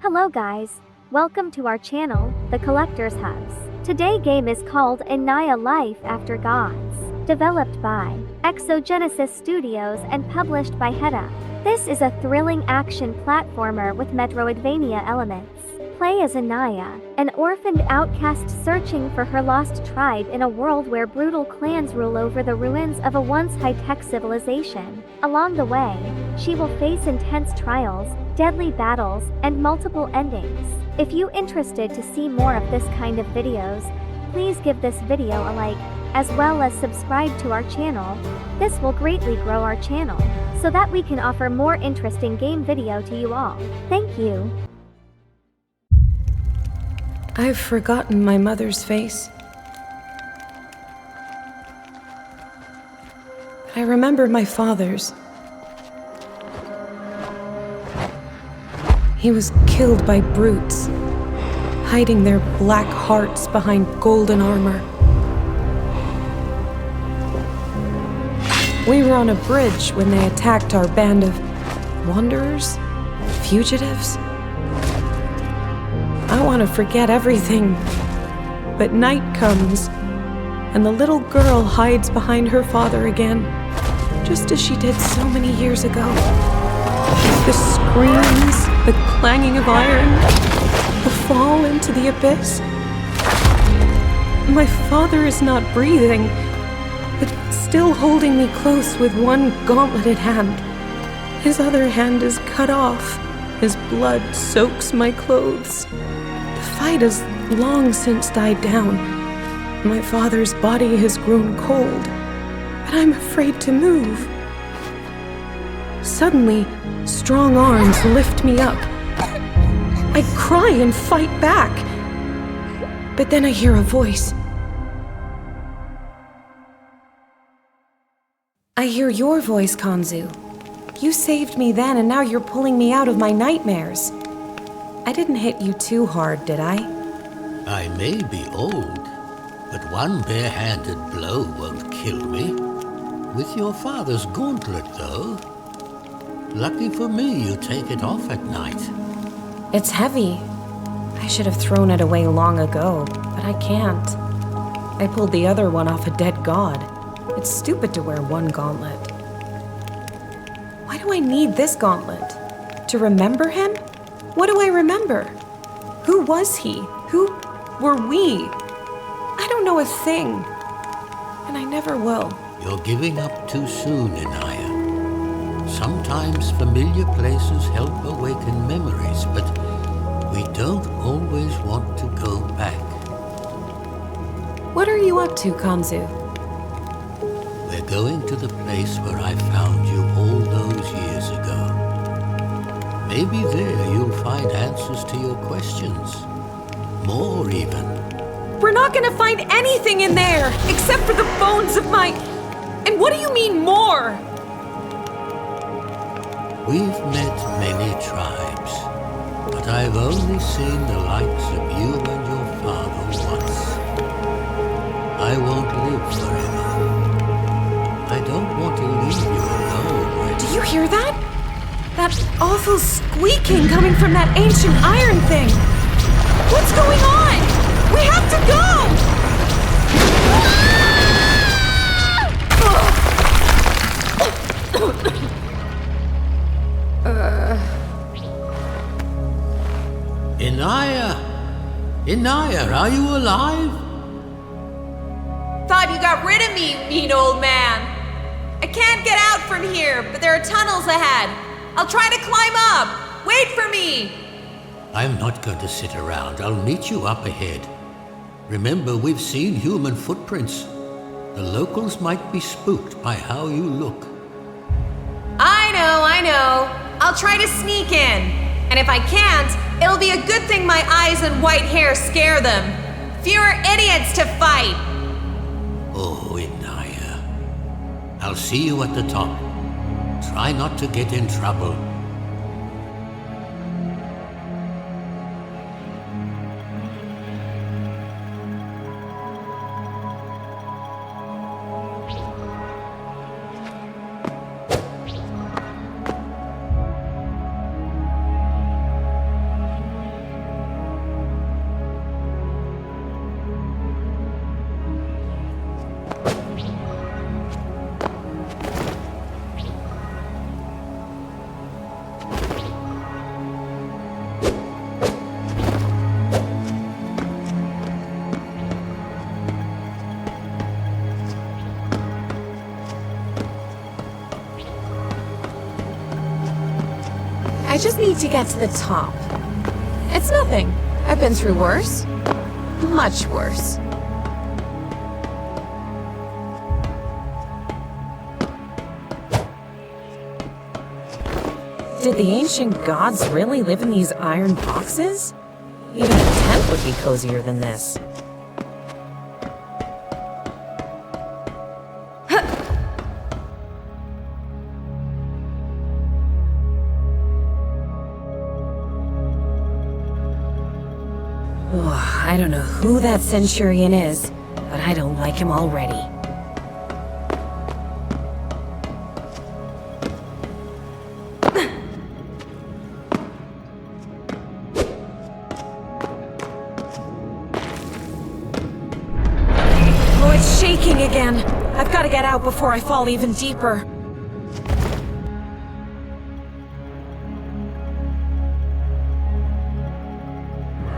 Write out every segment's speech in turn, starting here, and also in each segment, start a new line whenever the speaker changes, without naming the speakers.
Hello guys, welcome to our channel, The Collector's House. Today game is called INAYAH Life After Gods, developed by Exogenesis Studios and published by HeadUp. This is a thrilling action platformer with metroidvania elements. Play as INAYAH, an orphaned outcast searching for her lost tribe in a world where brutal clans rule over the ruins of a once high-tech civilization. Along the way, she will face intense trials, deadly battles, and multiple endings. If you're interested to see more of this kind of videos, please give this video a like, as well as subscribe to our channel. This will greatly grow our channel, so that we can offer more interesting game video to you all. Thank you.
I've forgotten my mother's face. I remember my father's. He was killed by brutes, hiding their black hearts behind golden armor. We were on a bridge when they attacked our band of wanderers, fugitives. I want to forget everything, but night comes, and the little girl hides behind her father again, just as she did so many years ago. The screams, the clanging of iron, the fall into the abyss. My father is not breathing, but still holding me close with one gauntleted hand. His other hand is cut off. His blood soaks my clothes. The fight has long since died down. My father's body has grown cold, but I'm afraid to move. Suddenly, strong arms lift me up. I cry and fight back, but then I hear a voice. I hear your voice, Kanzu. You saved me then, and now you're pulling me out of my nightmares. I didn't hit you too hard, did I?
I may be old, but one bare-handed blow won't kill me. With your father's gauntlet, though. Lucky for me, you take it off at night.
It's heavy. I should have thrown it away long ago, but I can't. I pulled the other one off a dead god. It's stupid to wear one gauntlet. Why do I need this gauntlet? To remember him? What do I remember? Who was he? Who were we? I don't know a thing. And I never will.
You're giving up too soon, INAYAH. Sometimes familiar places help awaken memories, but we don't always want to go back.
What are you up to, Kanzu?
We're going to the place where I found you all those years ago. Maybe there you'll find answers to your questions. More even.
We're not gonna find anything in there, except for the bones of my... And what do you mean, more?
We've met many tribes, but I've only seen the likes of you and your father once. I won't live forever. I don't want to leave you alone.
Do you hear that? That awful squeaking coming from that ancient iron thing. What's going on? We have to go!
INAYAH! INAYAH, are you alive?
Thought you got rid of me, mean old man. I can't get out from here, but there are tunnels ahead. I'll try to climb up. Wait for me.
I'm not going to sit around. I'll meet you up ahead. Remember, we've seen human footprints. The locals might be spooked by how you look.
I know. I'll try to sneak in. And if I can't, it'll be a good thing my eyes and white hair scare them. Fewer idiots to fight.
Oh, INAYAH. I'll see you at the top. Try not to get in trouble.
I just need to get to the top. It's nothing. I've been through worse. Much worse. Did the ancient gods really live in these iron boxes? Even a tent would be cozier than this. I don't know who that centurion is, but I don't like him already. Oh, it's shaking again. I've got to get out before I fall even deeper.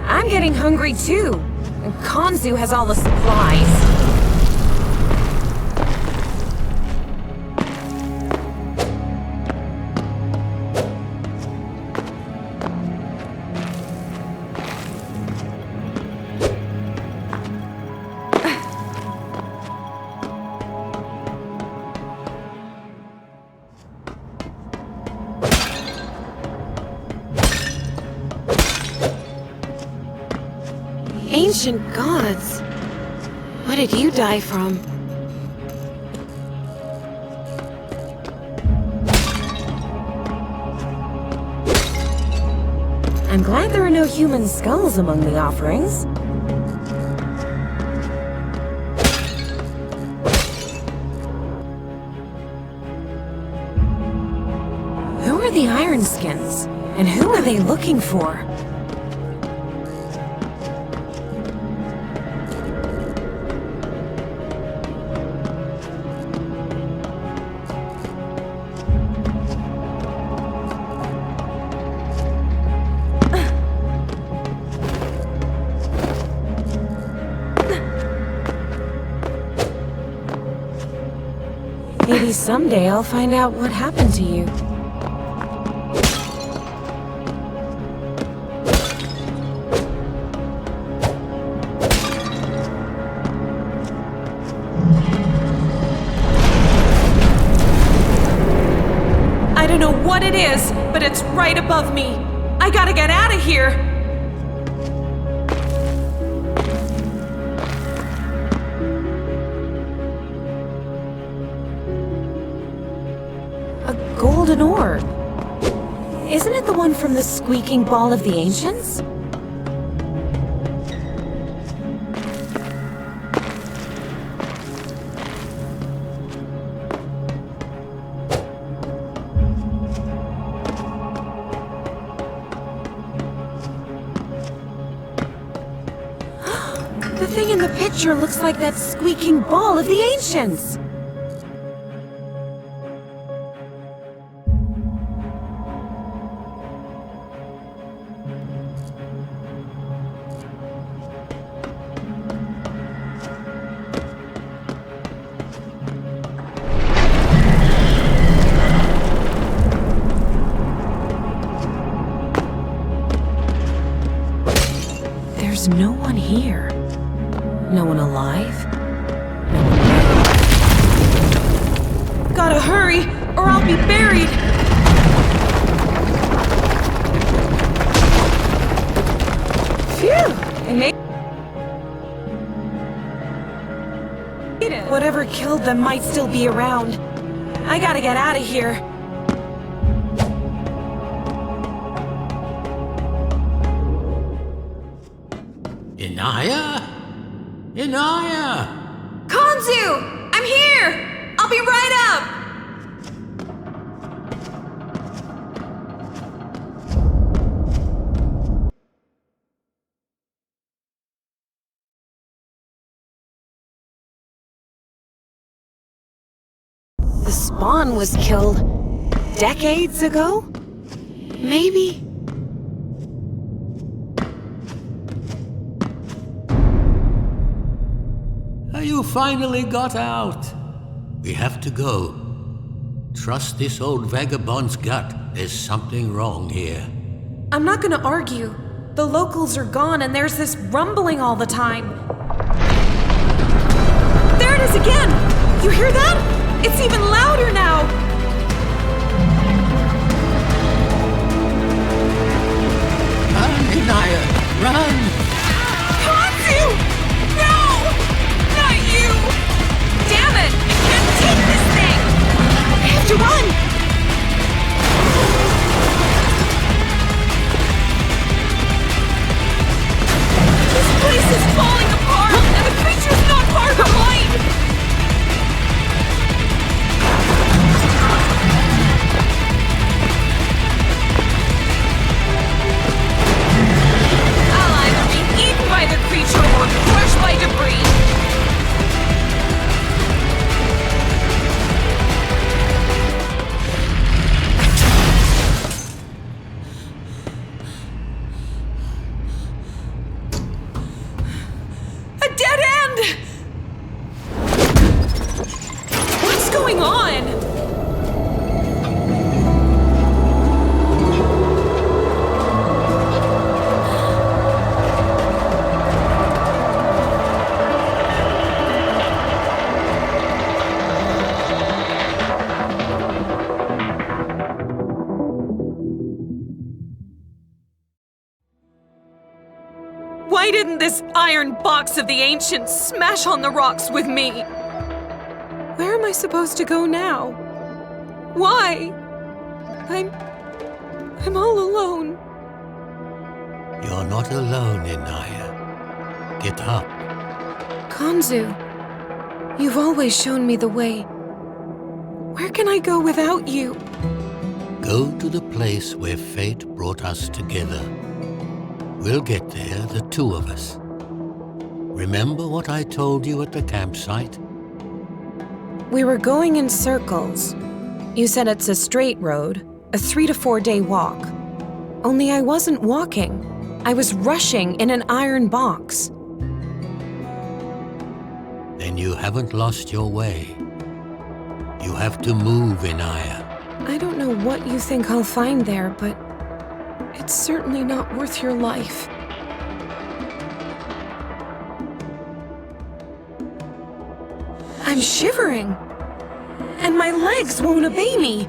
I'm getting hungry too. And Kanzu has all the supplies. Ancient gods. What did you die from? I'm glad there are no human skulls among the offerings. Who are the Ironskins? And who are they looking for? Maybe someday I'll find out what happened to you.
I don't know what it is, but it's right above me. I gotta get out of here.
Golden orb. Isn't it the one from the squeaking ball of the ancients? The thing in the picture looks like that squeaking ball of the ancients. There's no one here. No one alive. No one dead.
Gotta hurry, or I'll be buried.
Phew! I made it. Whatever killed them might still be around. I gotta get out of here.
Inayah? Inayah!
Kanzu! I'm here! I'll be right up!
The spawn was killed decades ago? Maybe?
You finally got out. We have to go. Trust this old vagabond's gut. There's something wrong here.
I'm not gonna argue. The locals are gone and there's this rumbling all the time. There it is again! You hear that? It's even louder now!
Run, Inayah! Run!
Kanzu! No! Not you! Damn it! I can't take this thing! I have to run! This place is falling apart, and the creature's not far behind! I'll either be eaten by the creature or crushed by debris! A dead end! What's going on? Why didn't this iron box of the ancients smash on the rocks with me? Where am I supposed to go now? Why? I'm all alone.
You're not alone, Inayah. Get up.
Kanzu, you've always shown me the way. Where can I go without you?
Go to the place where fate brought us together. We'll get there, the two of us. Remember what I told you at the campsite?
We were going in circles. You said it's a straight road, a 3 to 4 day walk. Only I wasn't walking. I was rushing in an iron box.
Then you haven't lost your way. You have to move, Inayah.
I don't know what you think I'll find there, but it's certainly not worth your life. I'm shivering, and my legs won't obey me.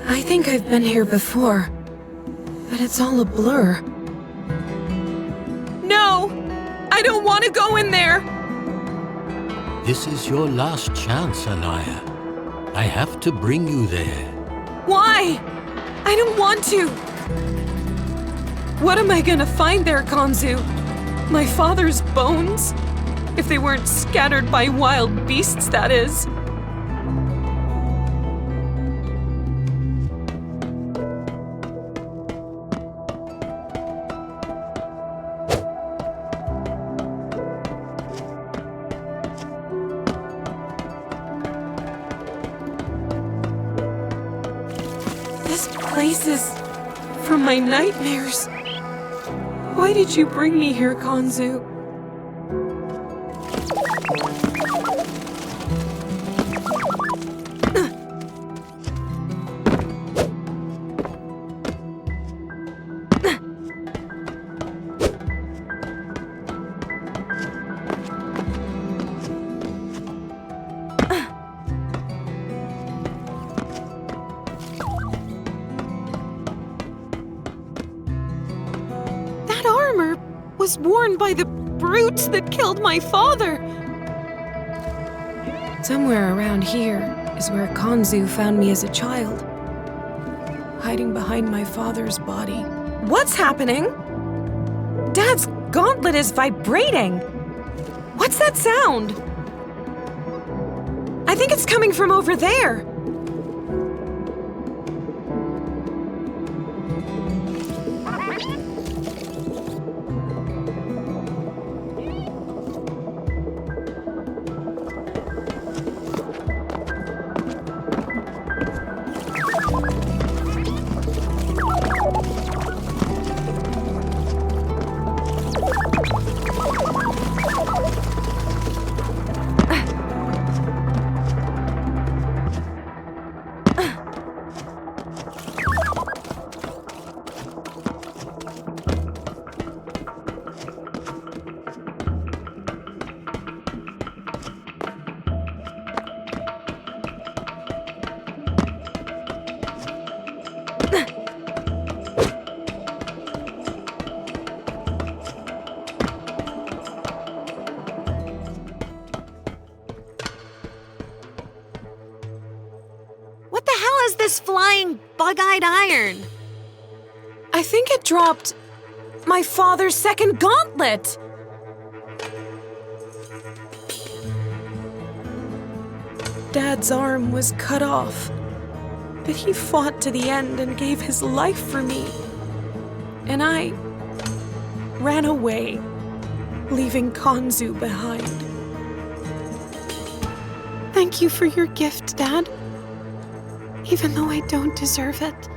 I think I've been here before, but it's all a blur.
No! I don't want to go in there!
This is your last chance, Inayah. I have to bring you there.
Why? I don't want to. What am I gonna find there, Kanzu? My father's bones? If they weren't scattered by wild beasts, that is. This place is from my nightmares. Why did you bring me here, Kanzu? Was worn by the brutes that killed my father.
Somewhere around here is where Kanzu found me as a child, hiding behind my father's body. What's happening? Dad's gauntlet is vibrating. What's that sound? I think it's coming from over there.
was this flying, bug-eyed iron? I think it dropped my father's second gauntlet. Dad's arm was cut off, but he fought to the end and gave his life for me. And I ran away, leaving Kanzu behind. Thank you for your gift, Dad. Even though I don't deserve it.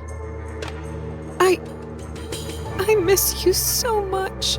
I miss you so much.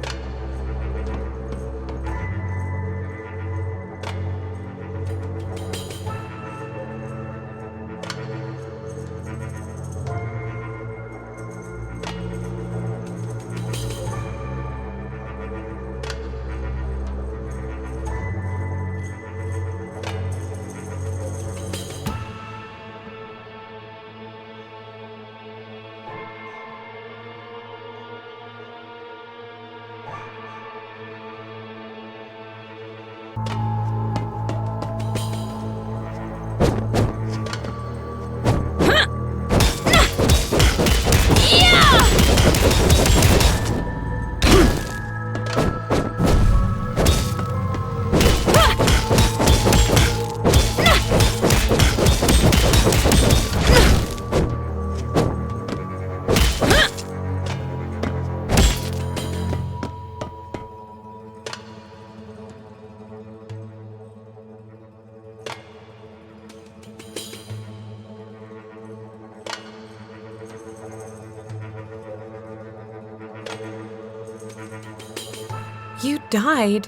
You died,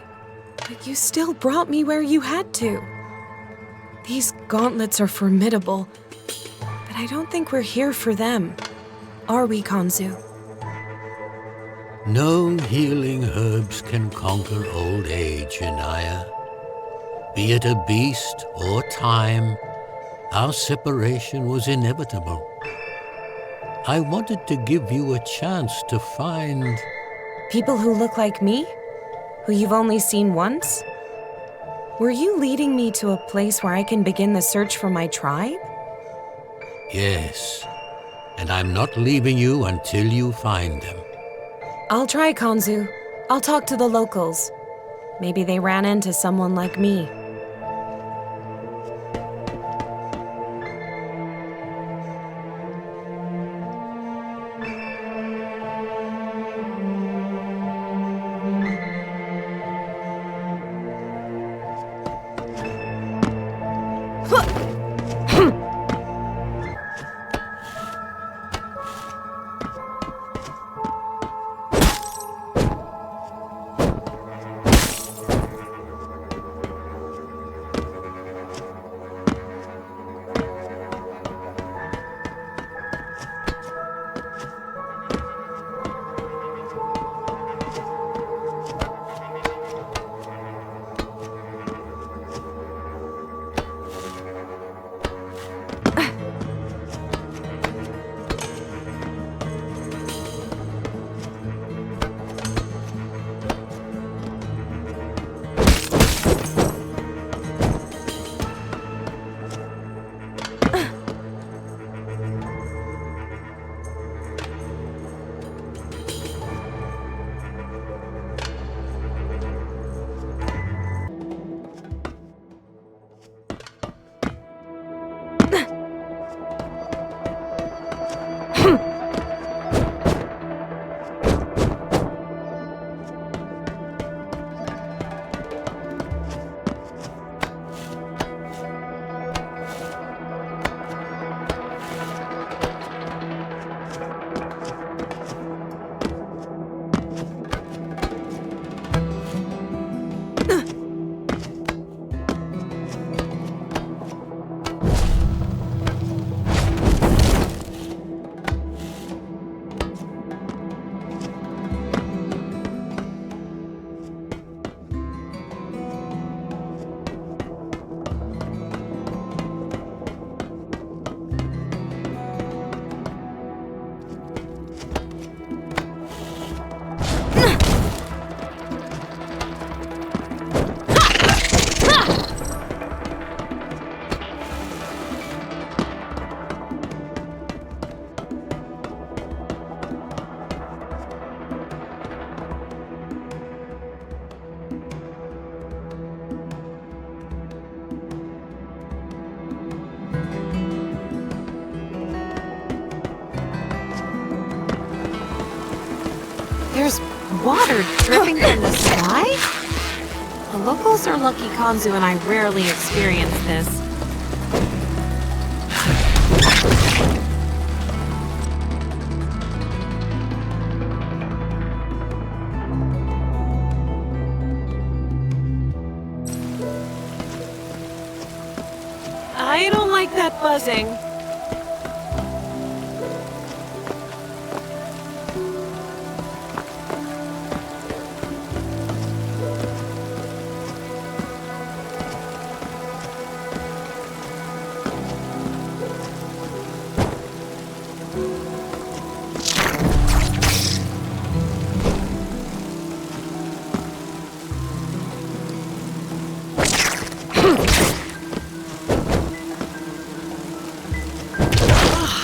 but you still brought me where you had to. These gauntlets are formidable, but I don't think we're here for them. Are we, Kanzu?
No healing herbs can conquer old age, Inayah. Be it a beast or time, our separation was inevitable. I wanted to give you a chance to find...
People who look like me? Who you've only seen once? Were you leading me to a place where I can begin the search for my tribe?
Yes, and I'm not leaving you until you find them.
I'll try, Kanzu. I'll talk to the locals. Maybe they ran into someone like me.
There's water dripping from the sky? The locals are lucky Kanzu and I rarely experience this. I don't like that buzzing.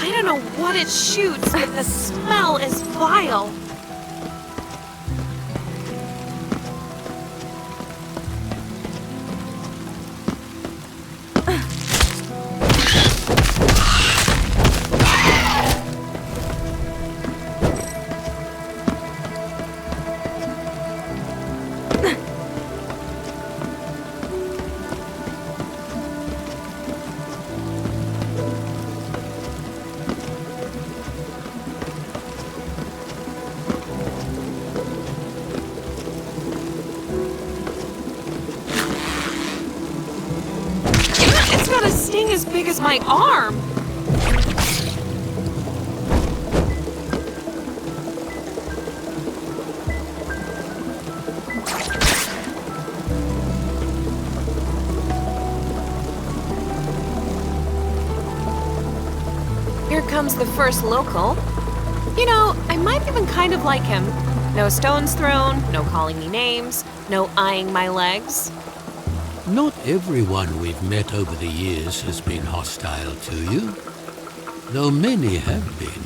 I don't know what it shoots, but the smell is vile. It's got a sting as big as my arm. Here comes the first local. You know, I might even kind of like him. No stones thrown, no calling me names, no eyeing my legs.
Not everyone we've met over the years has been hostile to you, though many have been.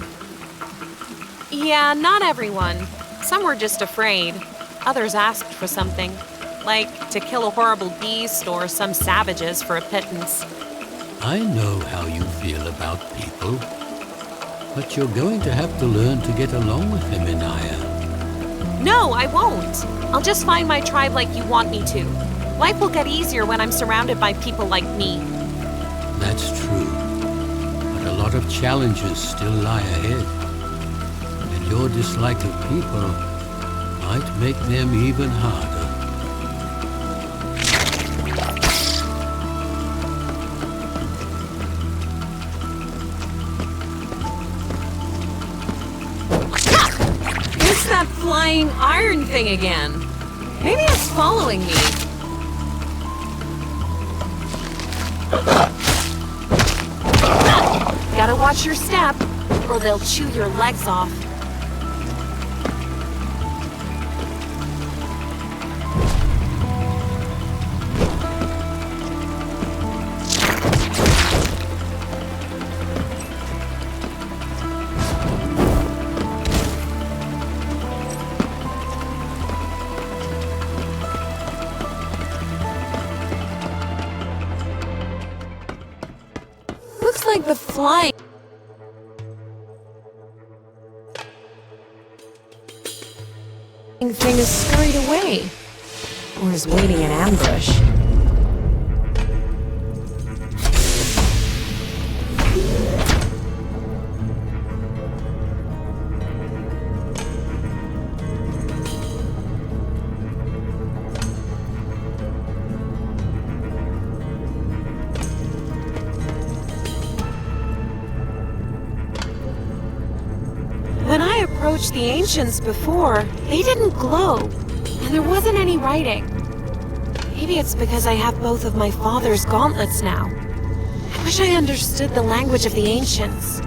Yeah, not everyone. Some were just afraid. Others asked for something, like to kill a horrible beast or some savages for a pittance.
I know how you feel about people, but you're going to have to learn to get along with them, INAYAH.
No, I won't. I'll just find my tribe like you want me to. Life will get easier when I'm surrounded by people like me.
That's true, but a lot of challenges still lie ahead, and your dislike of people might make them even harder.
It's that flying iron thing again. Maybe it's following me. Gotta watch your step, or they'll chew your legs off. Looks like the flying thing is scurried away.
Or is waiting in ambush.
When I approached the ancients before, they didn't glow, and there wasn't any writing. Maybe it's because I have both of my father's gauntlets now. I wish I understood the language of the ancients.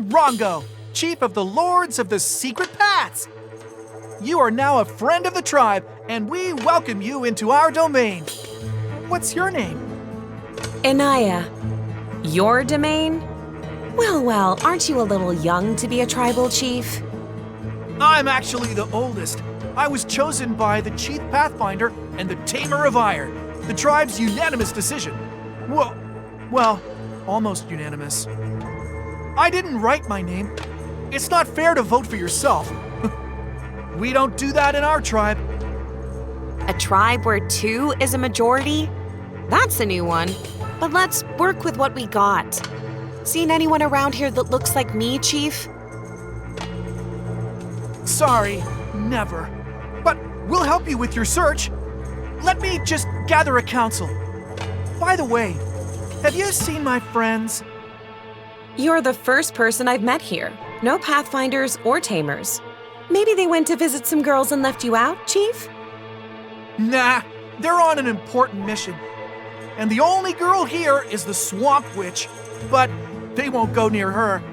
Rongo, Chief of the Lords of the Secret Paths. You are now a friend of the tribe, and we welcome you into our domain. What's your name?
INAYAH. Your domain? Well, aren't you a little young to be a tribal chief?
I'm actually the oldest. I was chosen by the Chief Pathfinder and the Tamer of Iron, the tribe's unanimous decision. Well, almost unanimous. I didn't write my name. It's not fair to vote for yourself. We don't do that in our tribe.
A tribe where 2 is a majority? That's a new one. But let's work with what we got. Seen anyone around here that looks like me, Chief?
Sorry, never. But we'll help you with your search. Let me just gather a council. By the way, have you seen my friends?
You're the first person I've met here. No Pathfinders or Tamers. Maybe they went to visit some girls and left you out, Chief?
Nah, they're on an important mission. And the only girl here is the Swamp Witch, but they won't go near her.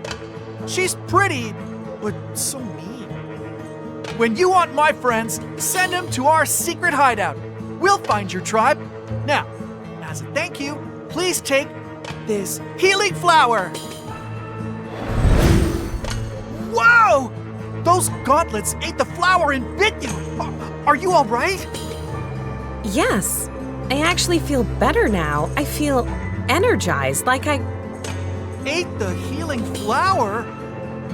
She's pretty, but so mean. When you want my friends, send them to our secret hideout. We'll find your tribe. Now, as a thank you, please take this healing flower. Whoa! Those gauntlets ate the flower and bit you. Are you all right?
Yes. I actually feel better now. I feel energized, like I...
Ate the healing flower?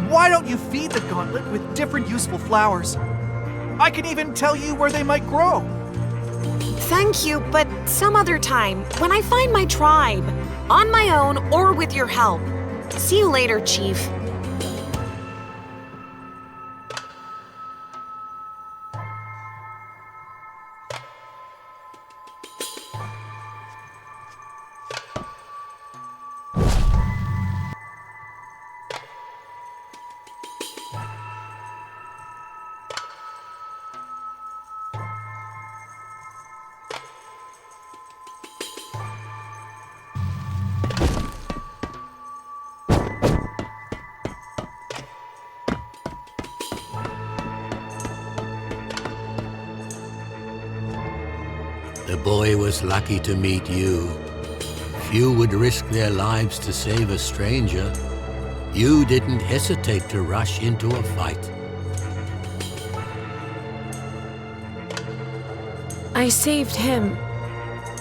Why don't you feed the gauntlet with different useful flowers? I can even tell you where they might grow.
Thank you, but some other time, when I find my tribe, on my own or with your help. See you later, Chief.
The boy was lucky to meet you. Few would risk their lives to save a stranger. You didn't hesitate to rush into a fight.
I saved him,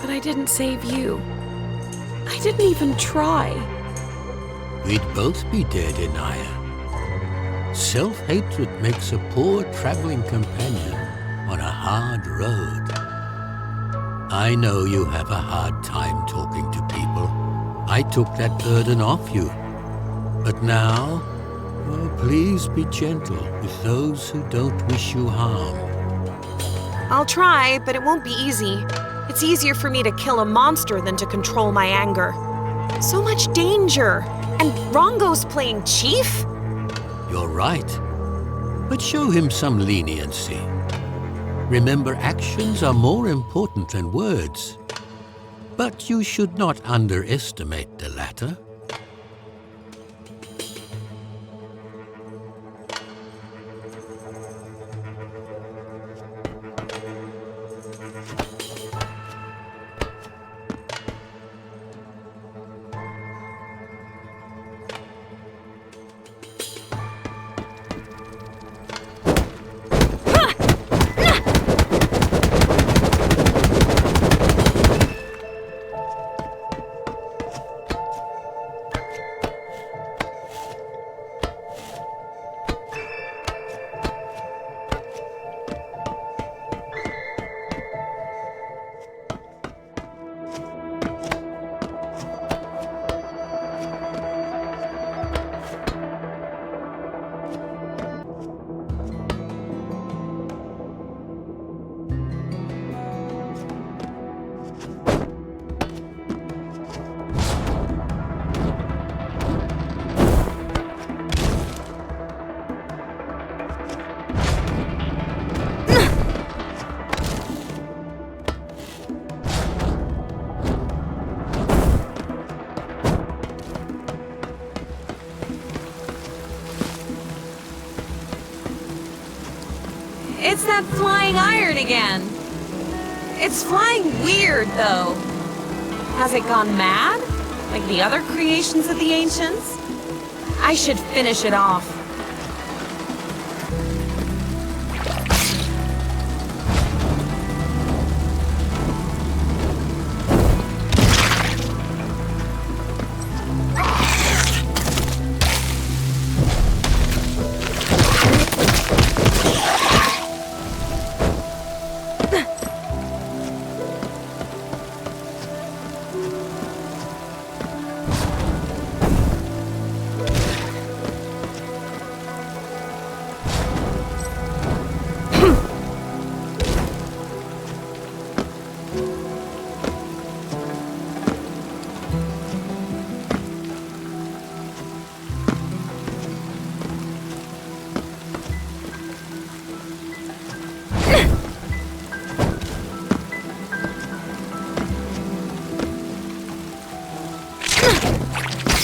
but I didn't save you. I didn't even try.
We'd both be dead, INAYAH. Self-hatred makes a poor traveling companion on a hard road. I know you have a hard time talking to people. I took that burden off you. But now, well, please be gentle with those who don't wish you harm.
I'll try, but it won't be easy. It's easier for me to kill a monster than to control my anger. So much danger! And Rongo's playing Chief?
You're right. But show him some leniency. Remember, actions are more important than words. But you should not underestimate the latter.
It's that flying iron again. It's flying weird, though. Has it gone mad? Like the other creations of the ancients? I should finish it off.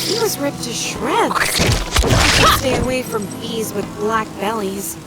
He was ripped to shreds. I should stay away from bees with black bellies.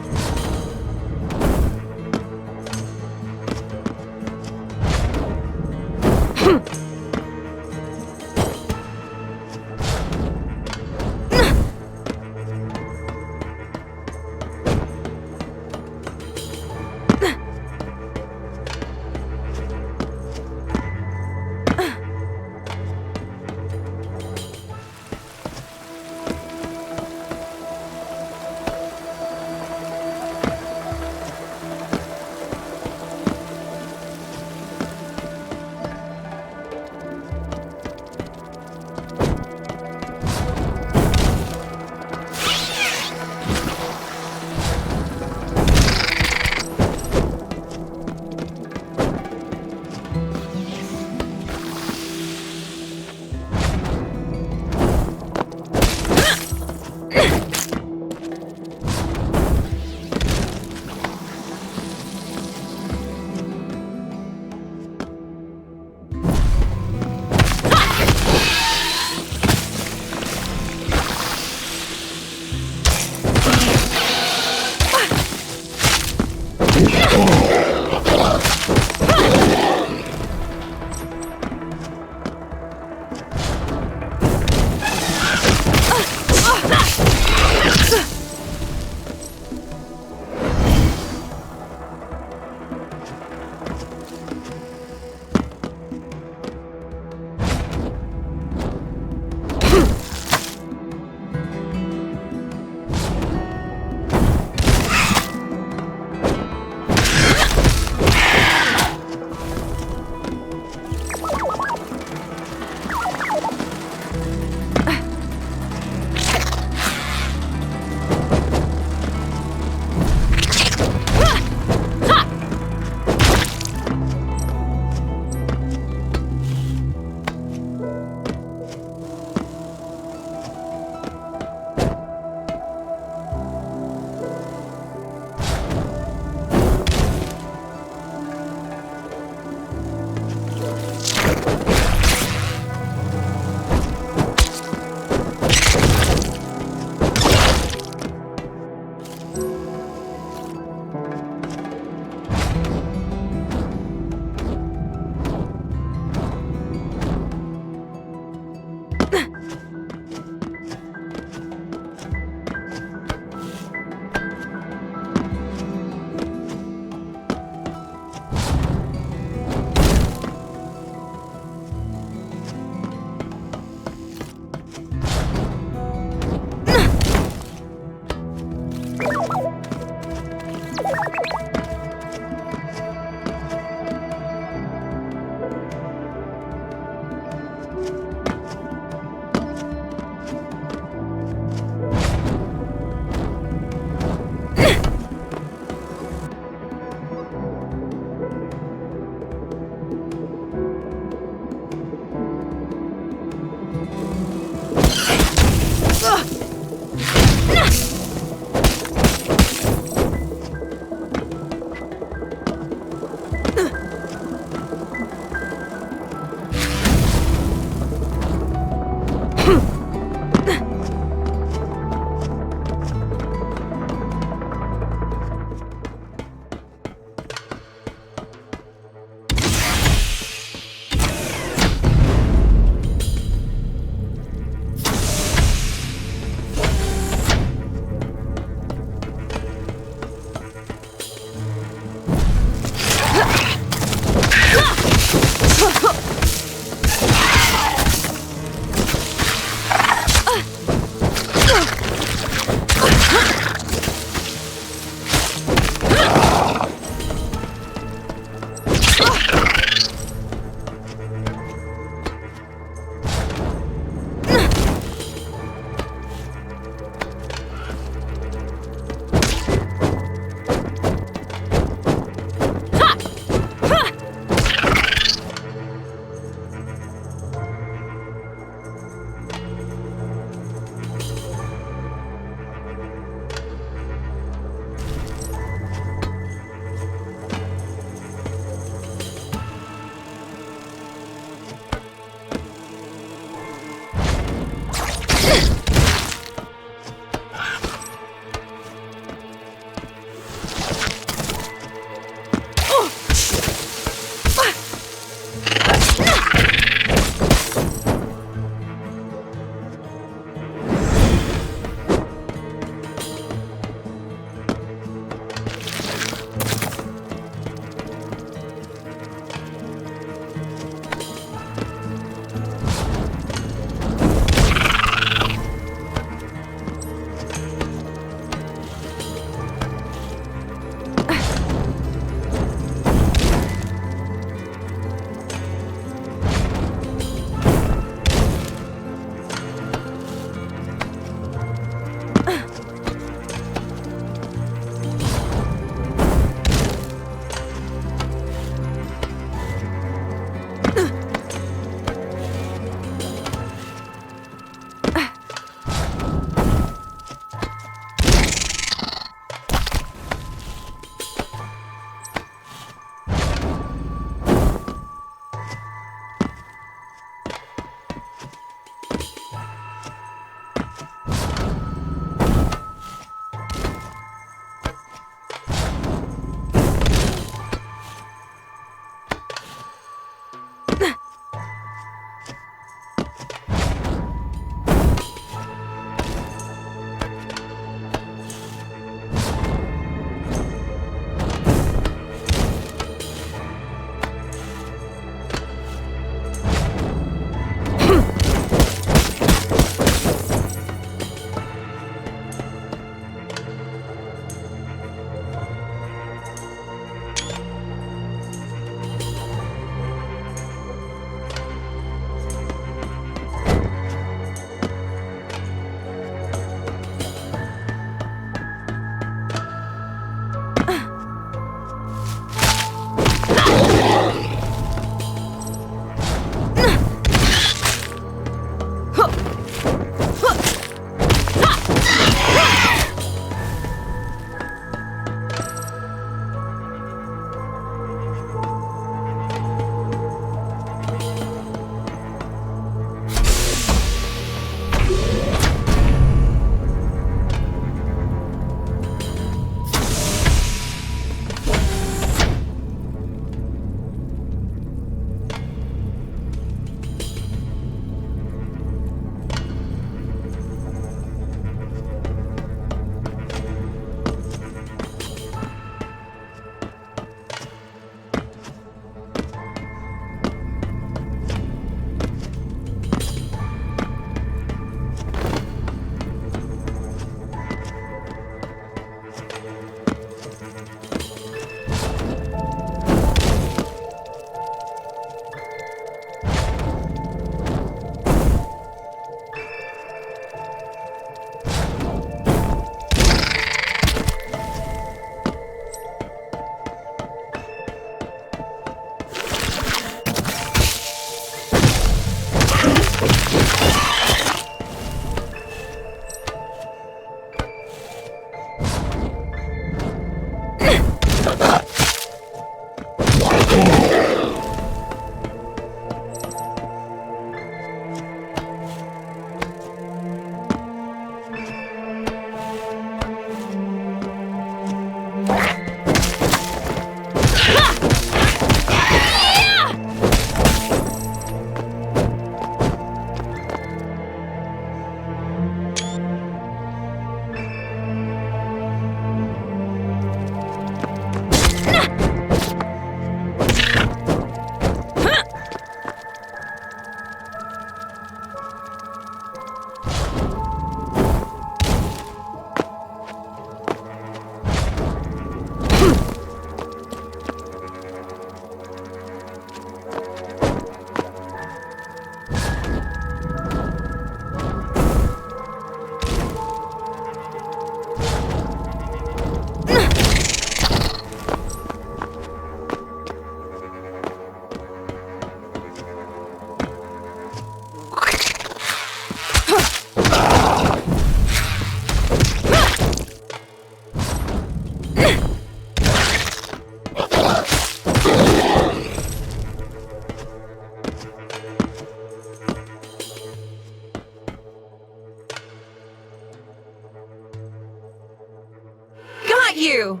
got you!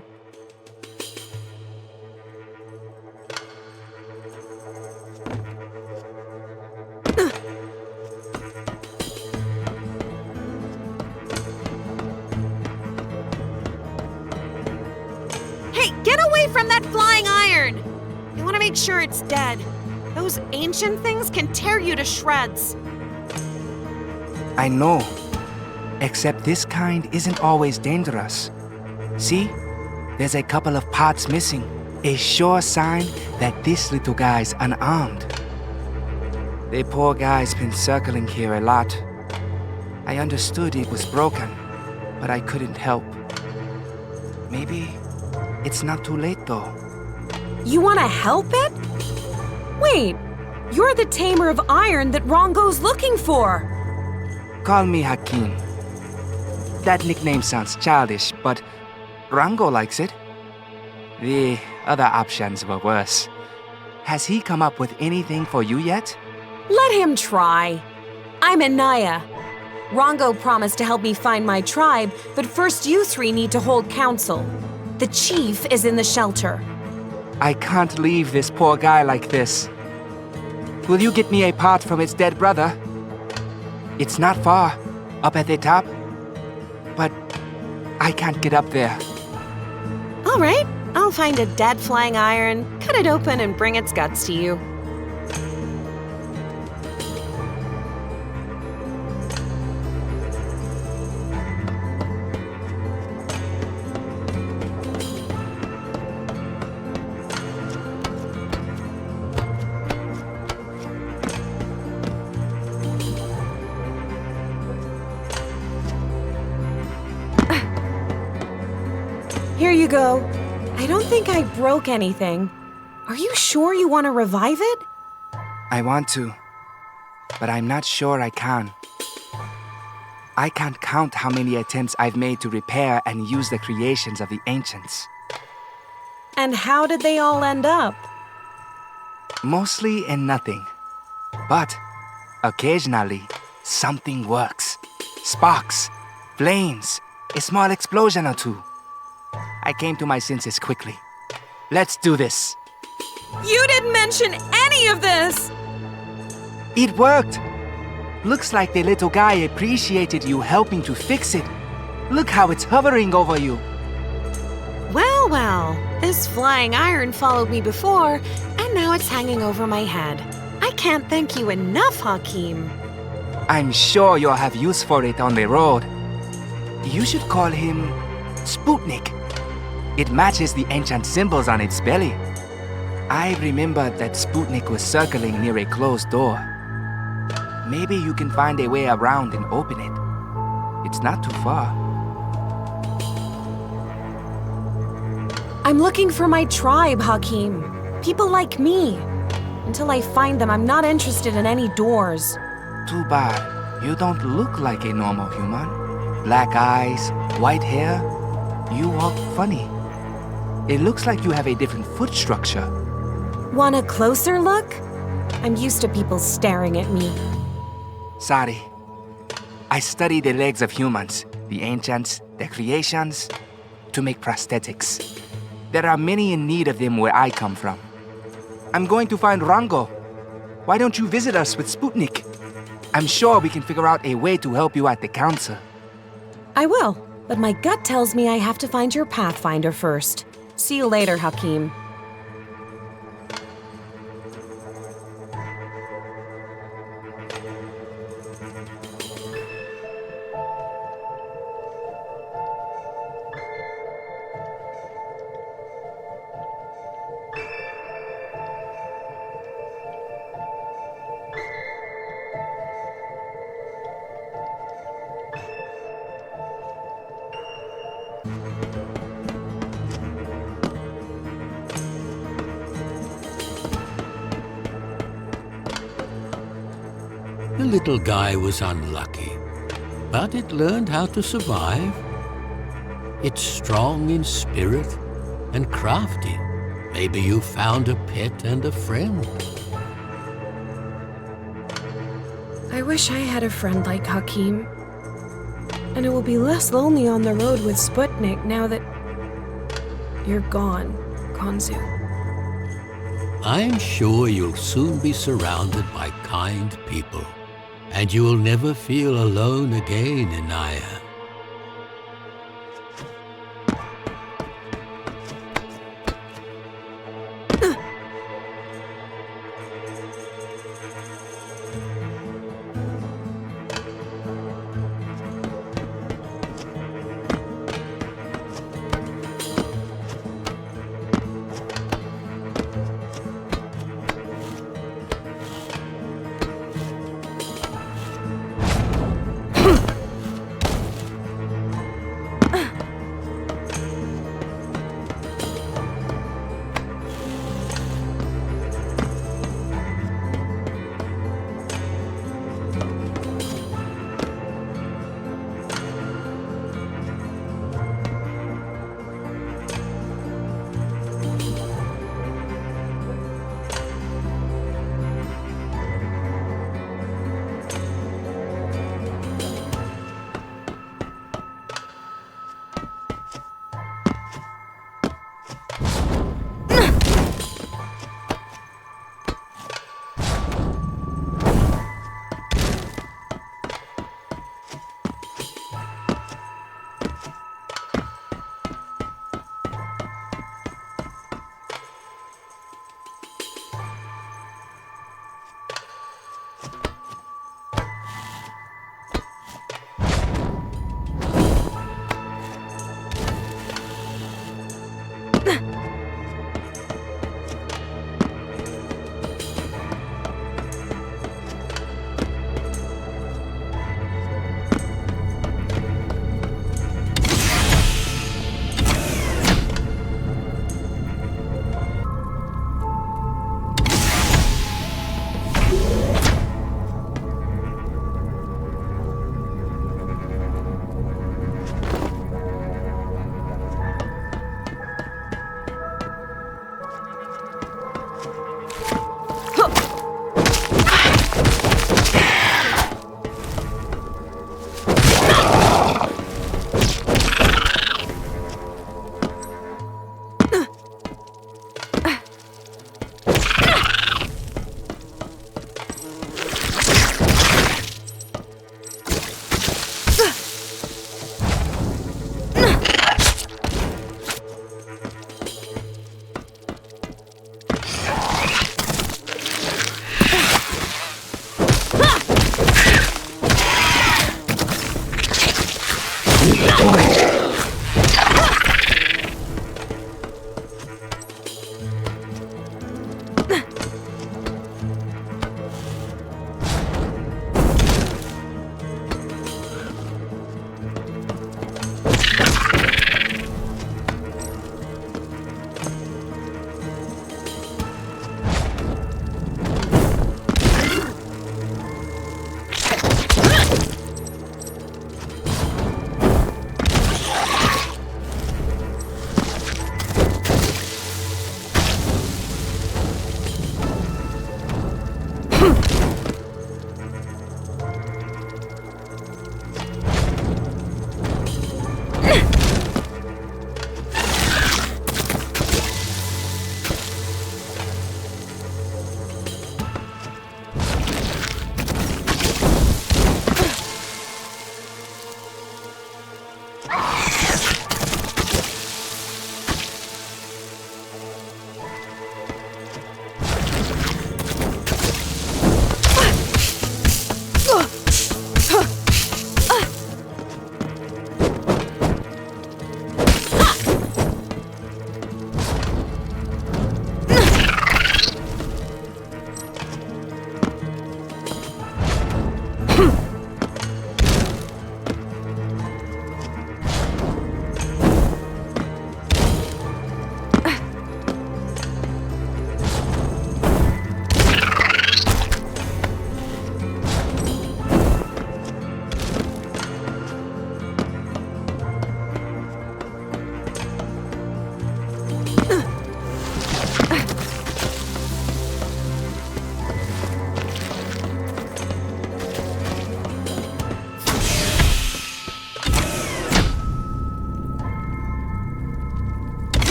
Hey, get away from that flying iron! I want to make sure it's dead. Those ancient things can tear you to shreds.
I know. Except this kind isn't always dangerous. See? There's a couple of parts missing. A sure sign that this little guy's unarmed. The poor guy's been circling here a lot. I understood it was broken, but I couldn't help. Maybe it's not too late though.
You want to help it? Wait, you're the tamer of iron that Rongo's looking for.
Call me Hakim. That nickname sounds childish, but Rango likes it. The other options were worse. Has he come up with anything for you yet?
Let him try. I'm INAYAH. Rongo promised to help me find my tribe, but first you three need to hold council. The chief is in the shelter.
I can't leave this poor guy like this. Will you get me a part from his dead brother? It's not far, up at the top. But I can't get up there.
All right, I'll find a dead flying iron, cut it open, and bring its guts to you. Here you go. I don't think I broke anything. Are you sure you want to revive it?
I want to, but I'm not sure I can. I can't count how many attempts I've made to repair and use the creations of the ancients.
And how did they all end up?
Mostly in nothing. But occasionally, something works. Sparks, flames, a small explosion or two. I came to my senses quickly. Let's do this.
You didn't mention any of this!
It worked! Looks like the little guy appreciated you helping to fix it. Look how it's hovering over you.
Well, well, this flying iron followed me before, and now it's hanging over my head. I can't thank you enough, Hakim.
I'm sure you'll have use for it on the road. You should call him Sputnik. It matches the ancient symbols on its belly. I remember that Sputnik was circling near a closed door. Maybe you can find a way around and open it. It's not too far.
I'm looking for my tribe, Hakim. People like me. Until I find them, I'm not interested in any doors.
Too bad. You don't look like a normal human. Black eyes, white hair. You walk funny. It looks like you have a different foot structure.
Want a closer look? I'm used to people staring at me.
Sorry. I study the legs of humans, the ancients, their creations, to make prosthetics. There are many in need of them where I come from. I'm going to find Rango. Why don't you visit us with Sputnik? I'm sure we can figure out a way to help you at the council.
I will, but my gut tells me I have to find your Pathfinder first. See you later, Hakim.
The little guy was unlucky, but it learned how to survive. It's strong in spirit and crafty. Maybe you found a pet and a friend.
I wish I had a friend like Hakim. And it will be less lonely on the road with Sputnik now that you're gone, Konzu.
I'm sure you'll soon be surrounded by kind people, and you will never feel alone again, INAYAH.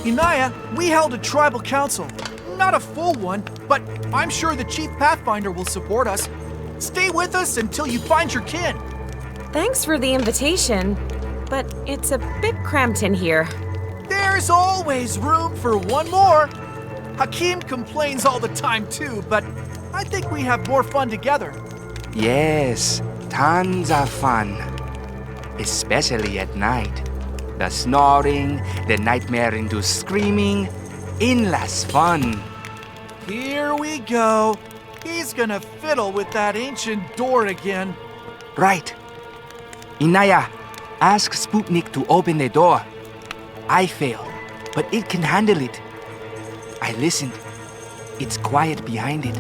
Inaya, we held a tribal council. Not a full one, but I'm sure the Chief Pathfinder will support us. Stay with us until you find your kin.
Thanks for the invitation, but it's a bit cramped in here.
There's always room for one more. Hakim complains all the time too, but I think we have more fun together.
Yes, tons of fun. Especially at night. The snoring, the nightmare-induced screaming, endless fun.
Here we go. He's gonna fiddle with that ancient door again.
Right. Inayah, ask Sputnik to open the door. I failed, but it can handle it. I listened. It's quiet behind it.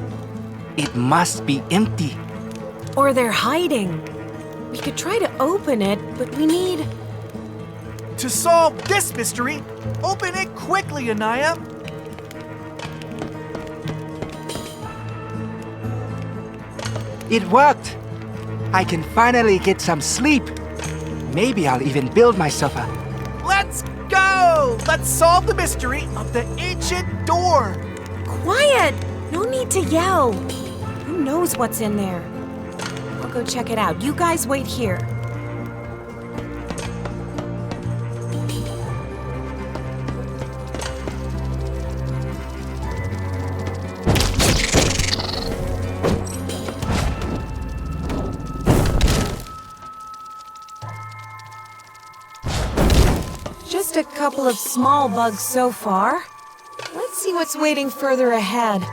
It must be empty.
Or they're hiding. We could try to open it, but we need...
To solve this mystery, open it quickly, Inayah.
It worked. I can finally get some sleep. Maybe I'll even build myself a...
Let's go! Let's solve the mystery of the ancient door.
Quiet! No need to yell. Who knows what's in there? I'll go check it out. You guys wait here. Just a couple of small bugs so far. Let's see what's waiting further ahead.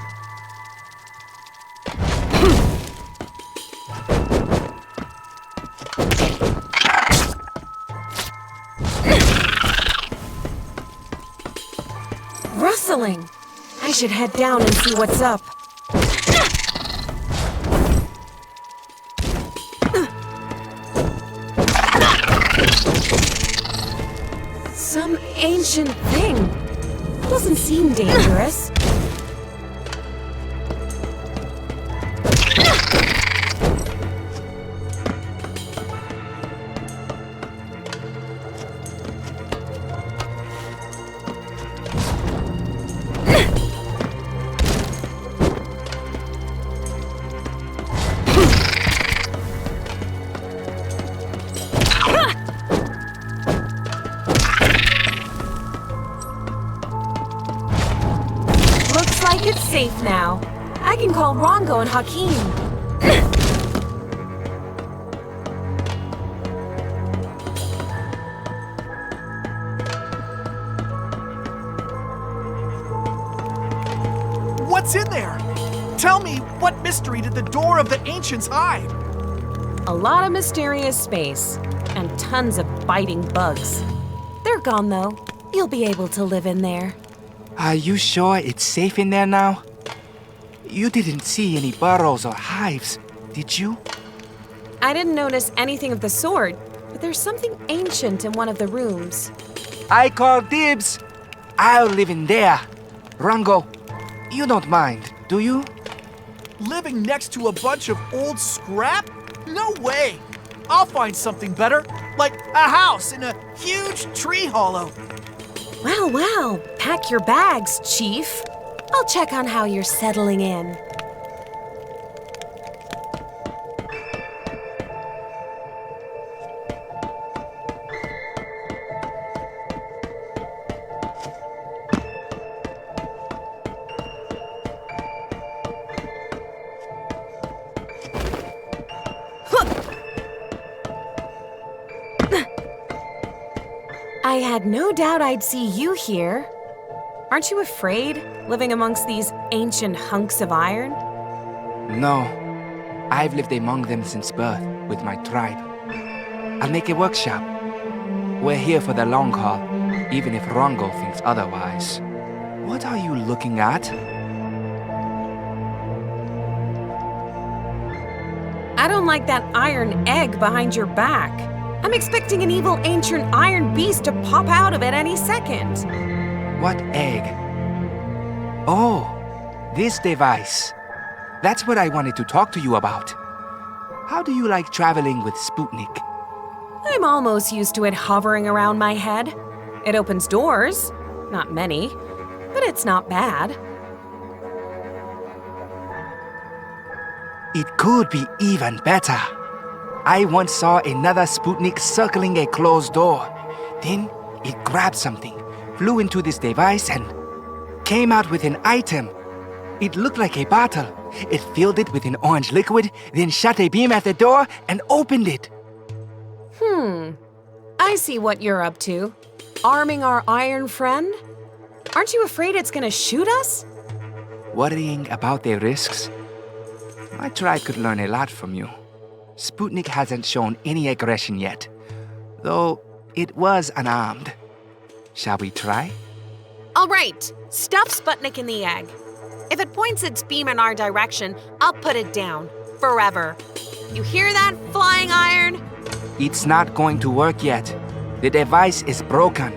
Rustling! I should head down and see what's up. Some ancient thing. Doesn't seem dangerous. Looks like it's safe now. I can call Rongo and Hakim.
What's in there? Tell me, what mystery did the door of the ancients hide?
A lot of mysterious space and tons of biting bugs. They're gone though. You'll be able to live in there.
Are you sure it's safe in there now? You didn't see any burrows or hives, did you?
I didn't notice anything of the sort, but there's something ancient in one of the rooms.
I call dibs. I'll live in there. Rango, you don't mind, do you?
Living next to a bunch of old scrap? No way! I'll find something better, like a house in a huge tree hollow.
Well, well, pack your bags, Chief. I'll check on how you're settling in. I had no doubt I'd see you here. Aren't you afraid, living amongst these ancient hunks of iron?
No. I've lived among them since birth, with my tribe. I'll make a workshop. We're here for the long haul, even if Rongo thinks otherwise. What are you looking at?
I don't like that iron egg behind your back. I'm expecting an evil ancient iron beast to pop out of it any second.
What egg? Oh, this device. That's what I wanted to talk to you about. How do you like traveling with Sputnik?
I'm almost used to it hovering around my head. It opens doors, Not many, but it's not bad.
It could be even better. I once saw another Sputnik circling a closed door. Then it grabbed something, flew into this device, and came out with an item. It looked like a bottle. It filled it with an orange liquid, then shot a beam at the door and opened it.
I see what you're up to. Arming our iron friend? Aren't you afraid it's gonna shoot us?
Worrying about their risks? My tribe could learn a lot from you. Sputnik hasn't shown any aggression yet, though it was unarmed. Shall we try?
All right, stuff Sputnik in the egg. If it points its beam in our direction, I'll put it down. Forever. You hear that, flying iron?
It's not going to work yet. The device is broken,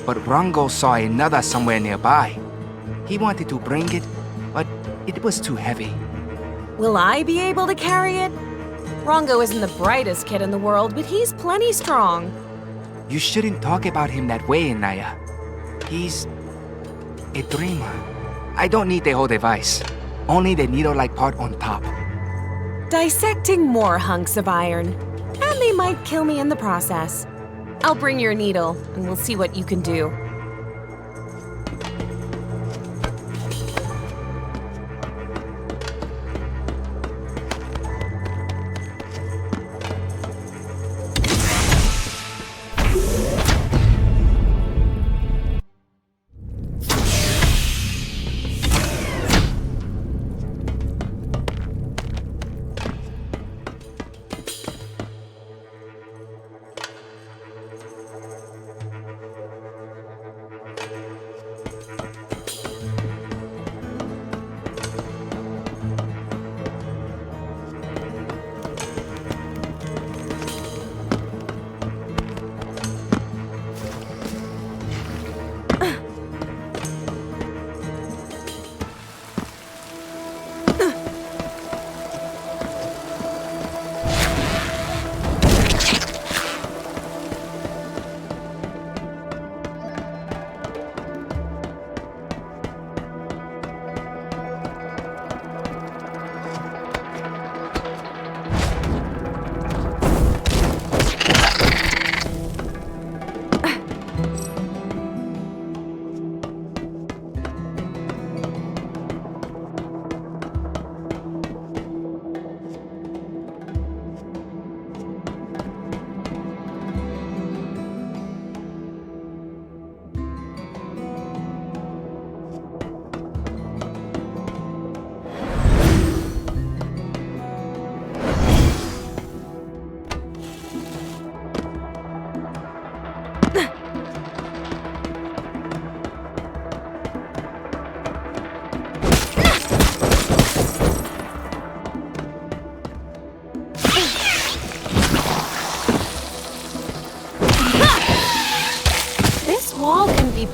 but Rongo saw another somewhere nearby. He wanted to bring it, but it was too heavy.
Will I be able to carry it? Rongo isn't the brightest kid in the world, but he's plenty strong.
You shouldn't talk about him that way, Inaya. He's a dreamer. I don't need the whole device, only the needle-like part on top.
Dissecting more hunks of iron, and they might kill me in the process. I'll bring your needle, and we'll see what you can do.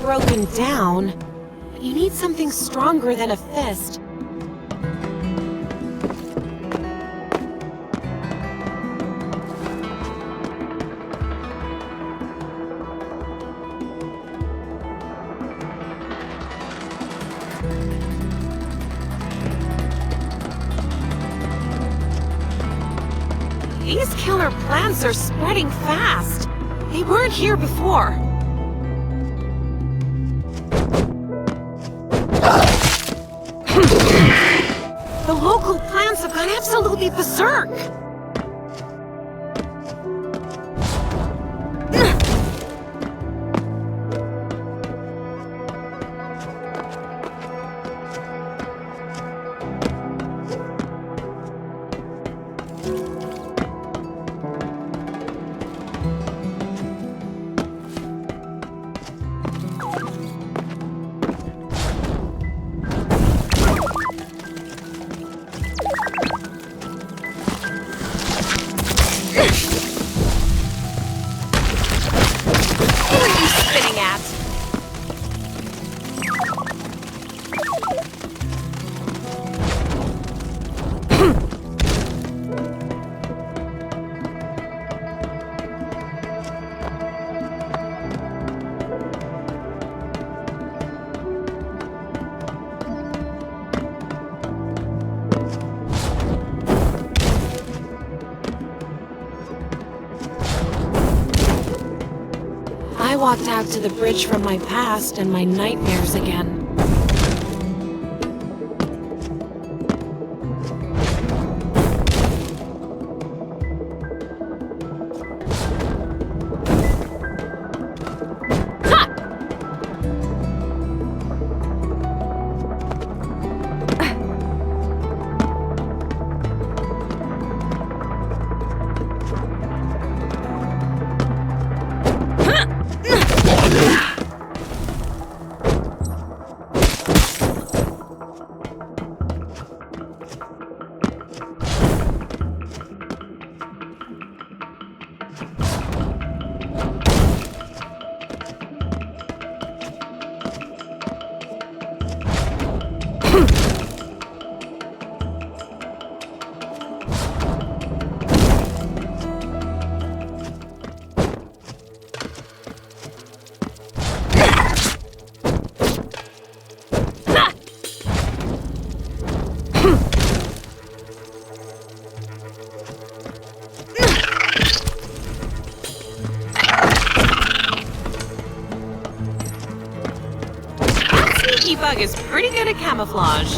Broken down. You need something stronger than a fist. These killer plants are spreading fast. They weren't here before. The local plants have gone absolutely berserk! I walked out to the bridge from my past and my nightmares again.
Bug is pretty good at camouflage.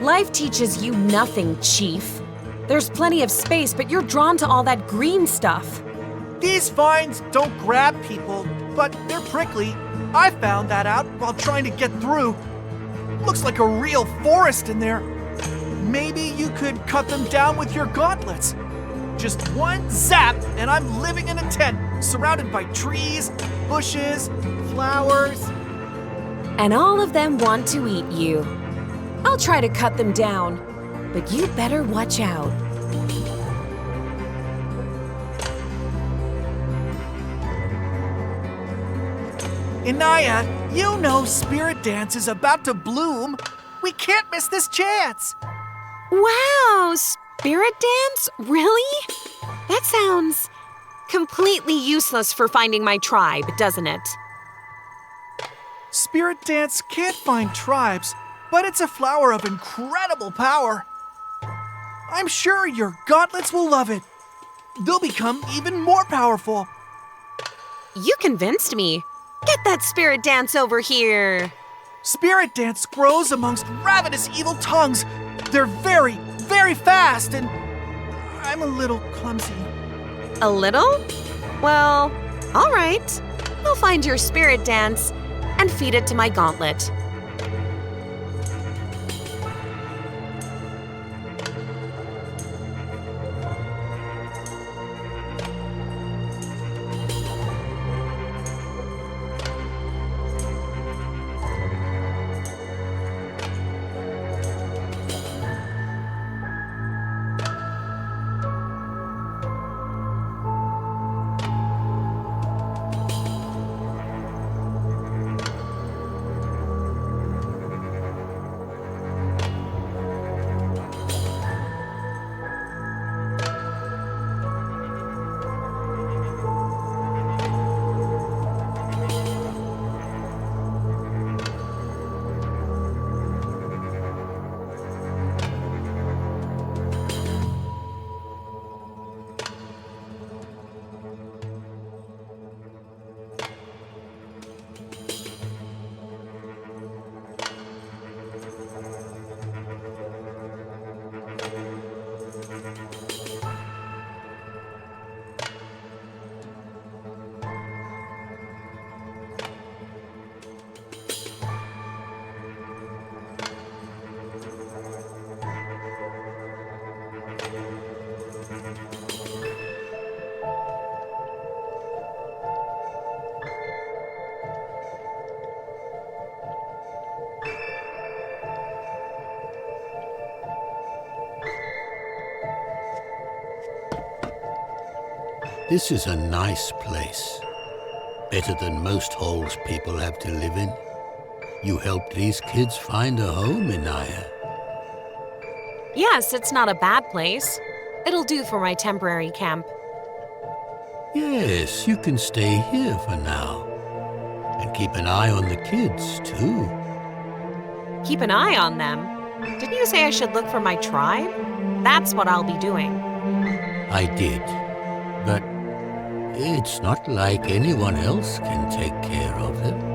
Life teaches you nothing, Chief. There's plenty of space, but you're drawn to all that green stuff.
These vines don't grab people, but they're prickly. I found that out while trying to get through. Looks like a real forest in there. Maybe you could cut them down with your gauntlets. Just one zap, and I'm living in a tent, surrounded by trees, bushes, flowers.
And all of them want to eat you. I'll try to cut them down, but you better watch out.
Inayah, you know Spirit Dance is about to bloom. We can't miss this chance.
Wow, spirit dance? Really? That sounds completely useless for finding my tribe, doesn't it?
Spirit Dance can't find tribes, but it's a flower of incredible power. I'm sure your gauntlets will love it. They'll become even more powerful.
You convinced me. Get that spirit dance over here.
Spirit Dance grows amongst ravenous evil tongues. They're very, very fast, and I'm a little clumsy.
A little? Well, all right. I'll find your spirit dance and feed it to my gauntlet.
This is a nice place. Better than most holes people have to live in. You helped these kids find a home, INAYAH.
Yes, it's not a bad place. It'll do for my temporary camp.
Yes, you can stay here for now. And keep an eye on the kids, too.
Keep an eye on them. Didn't you say I should look for my tribe? That's what I'll be doing.
I did. But it's not like anyone else can take care of them.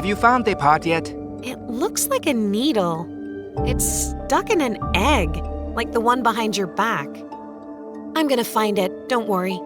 Have you found the part yet?
It looks like a needle. It's stuck in an egg, like the one behind your back. I'm gonna find it, don't worry.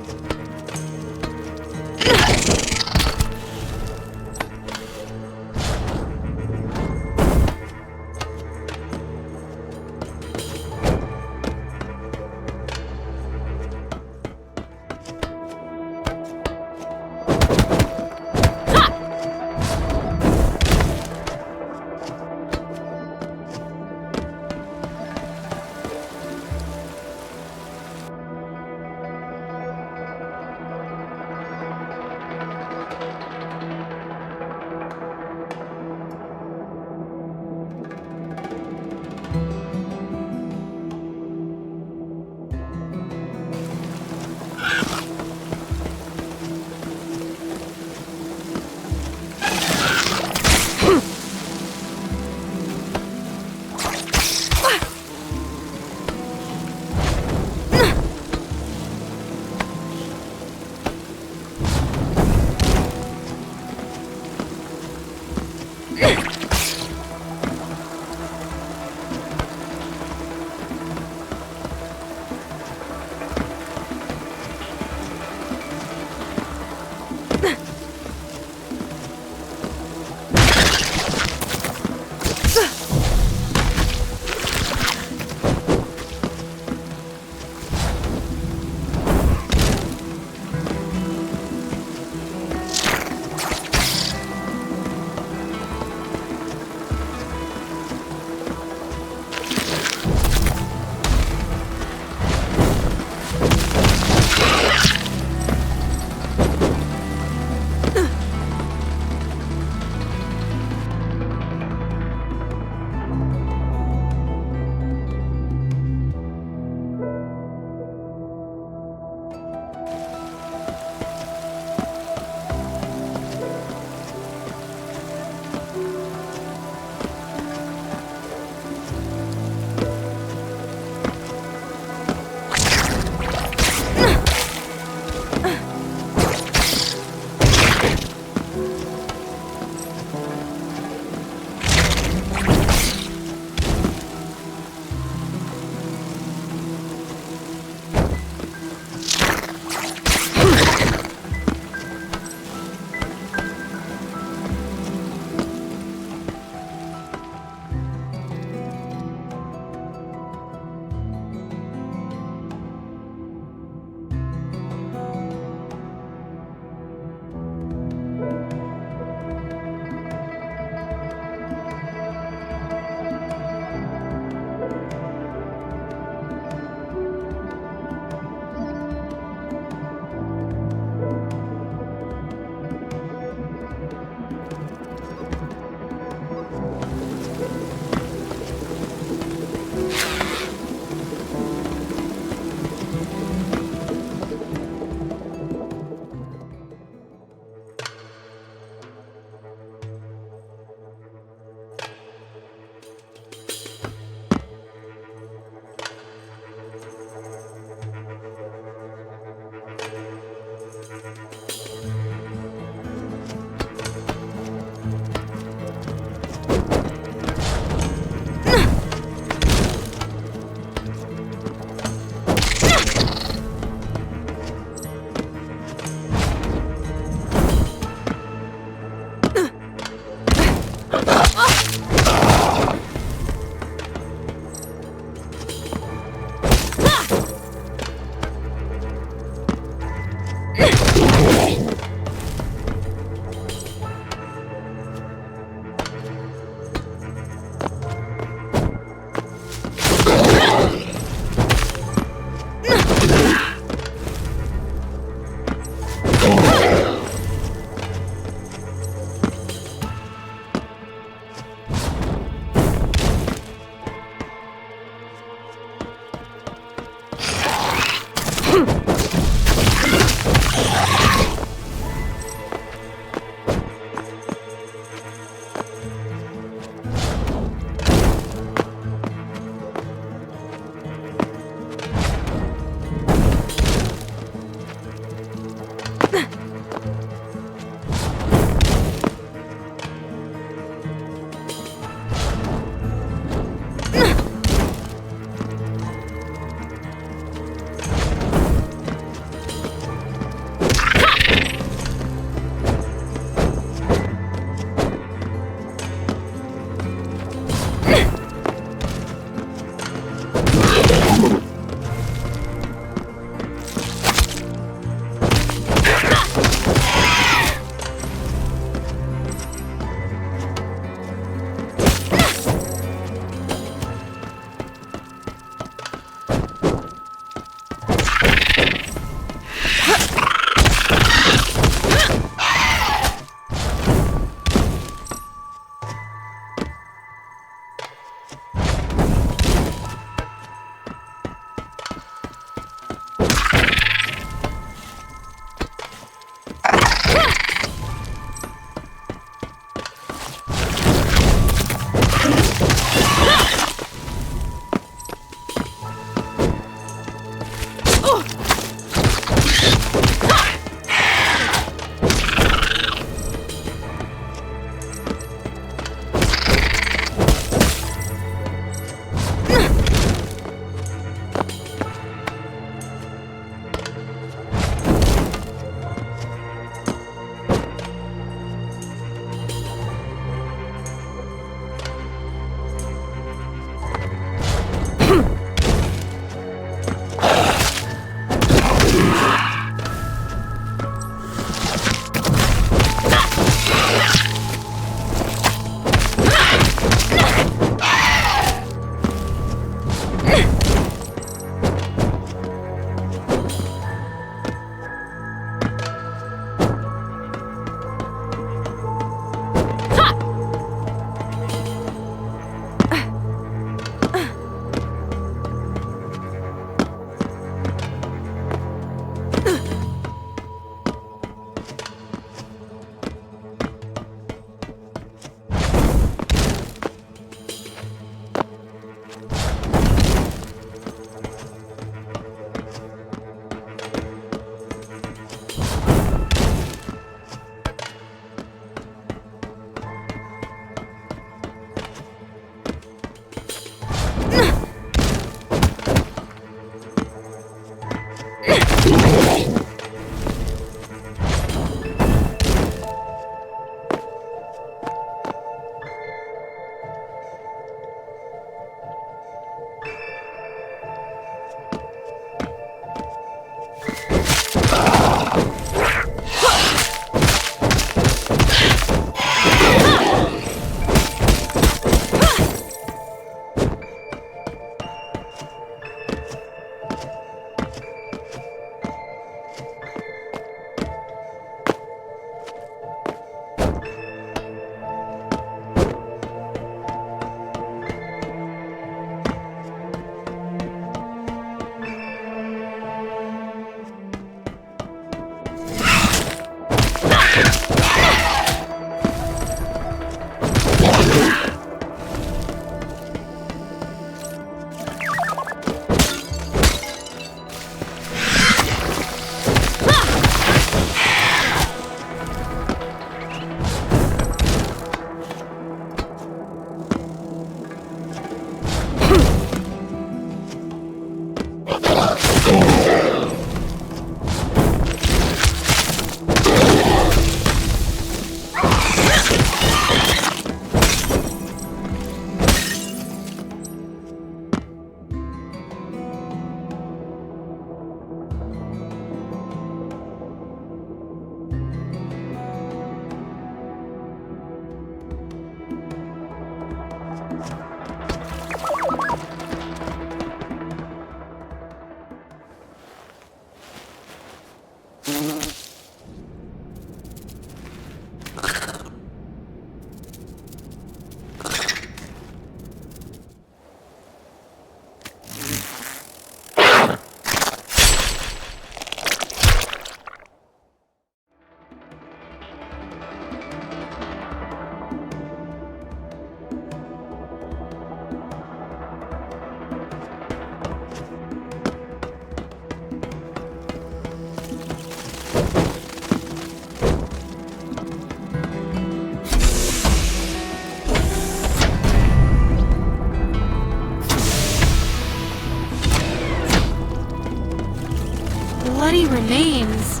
Bloody remains.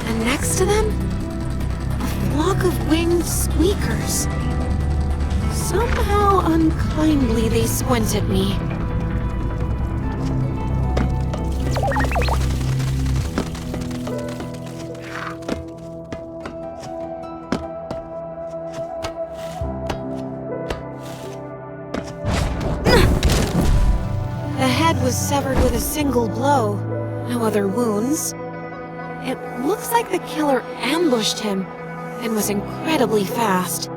And next to them, a flock of winged squeakers. Somehow unkindly they squint at me. The head was severed with a single blow. No other wounds. It looks like the killer ambushed him and was incredibly fast.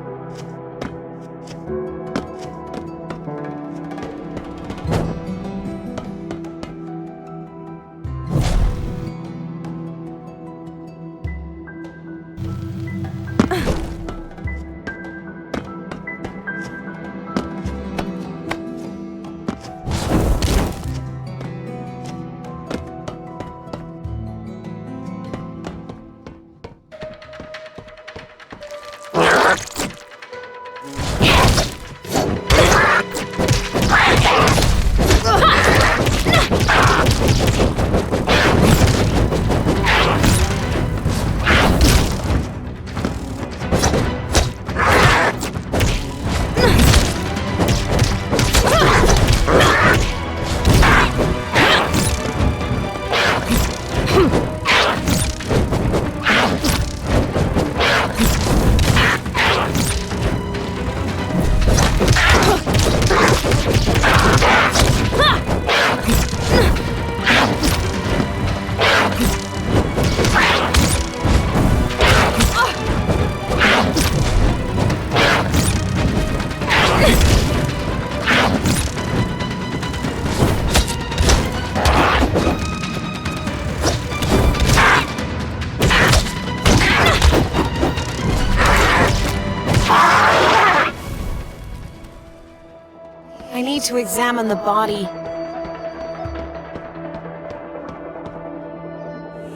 I need to examine the body.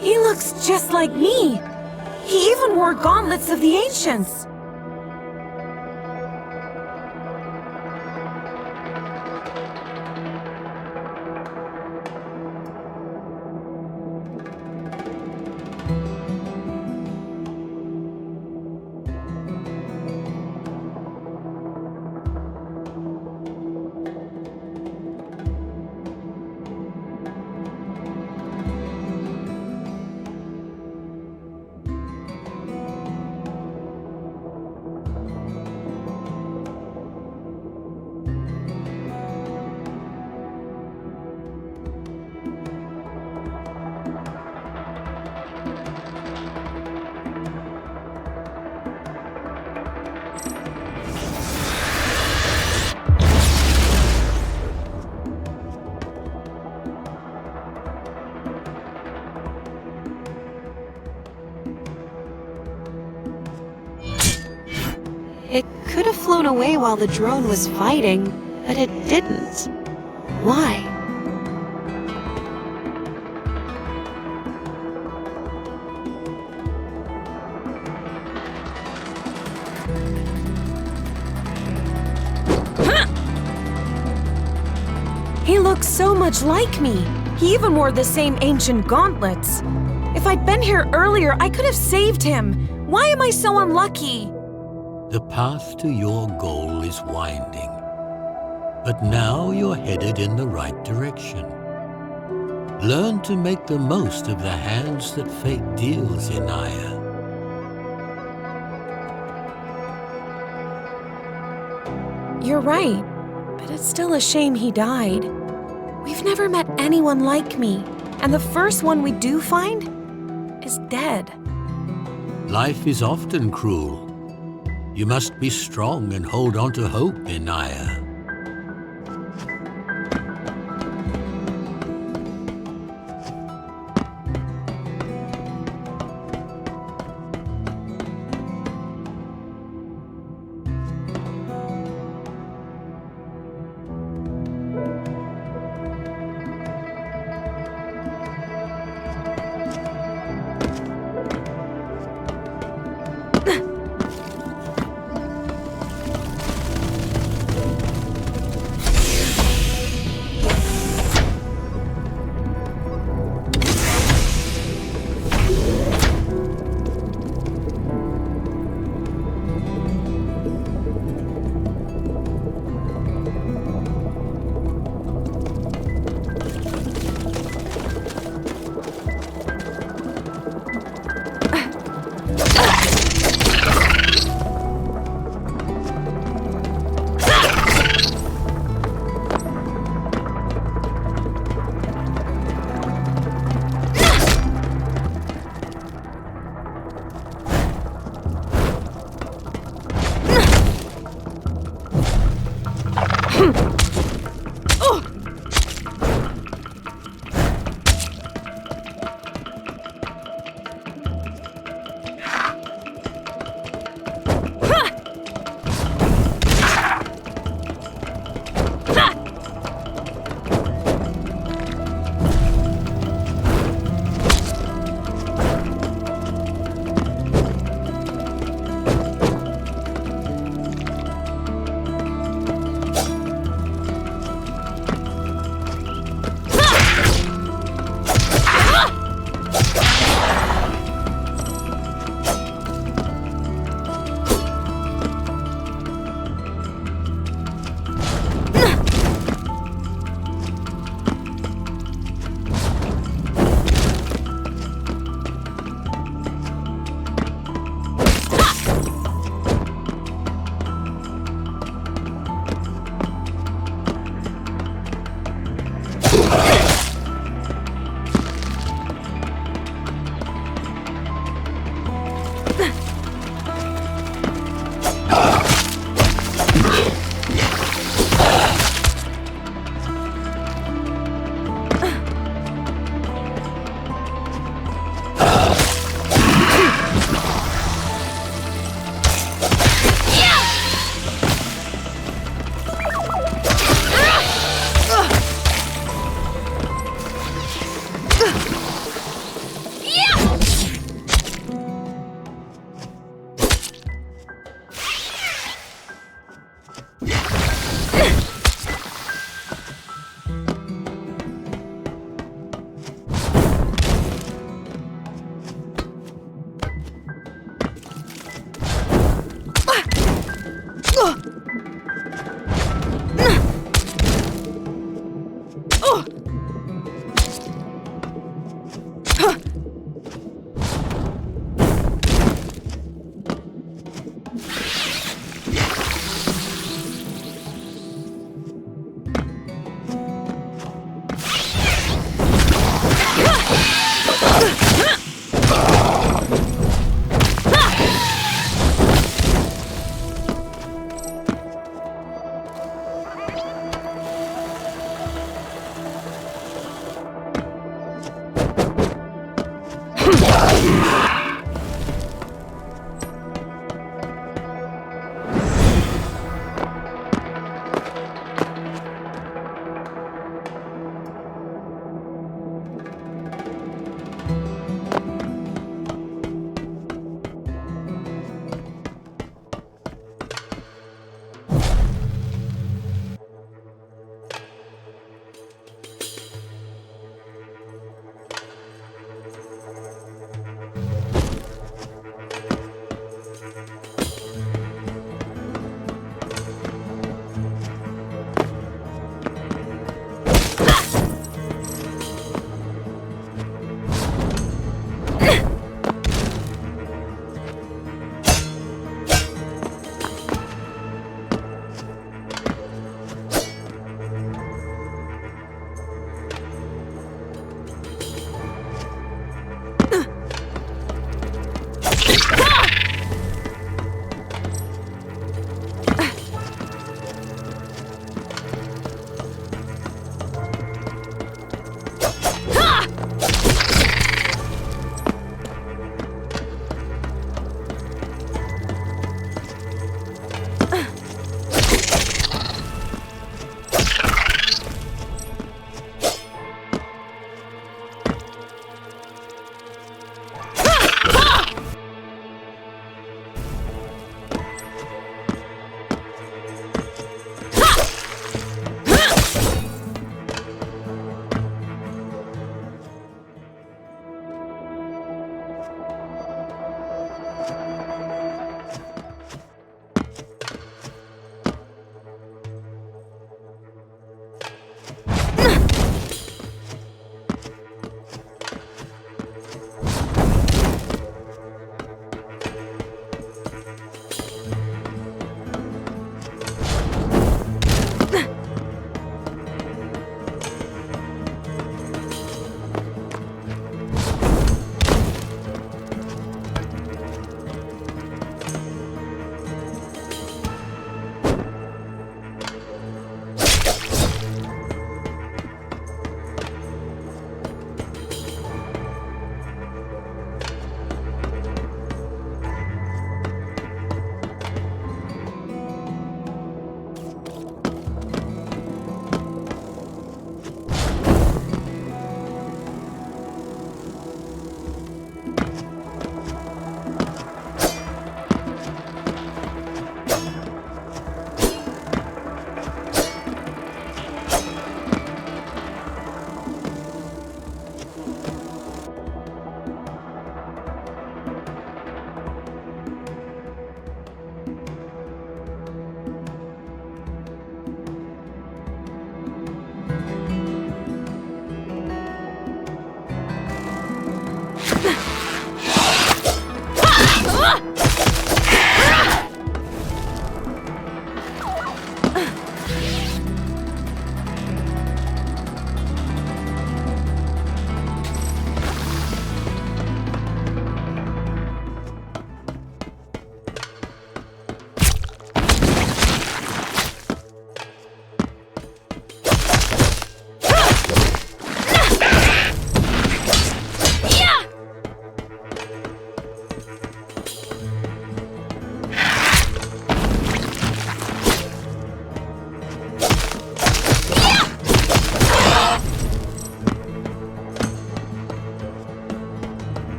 He looks just like me. He even wore gauntlets of the ancients. It could have flown away while the drone was fighting, but it didn't. Why? He looks so much like me. He even wore the same ancient gauntlets. If I'd been here earlier, I could have saved him. Why am I so unlucky?
The path to your goal is winding, but now you're headed in the right direction. Learn to make the most of the hands that fate deals, INAYAH.
You're right, but it's still a shame he died. We've never met anyone like me, and the first one we do find is dead.
Life is often cruel. You must be strong and hold on to hope, INAYAH.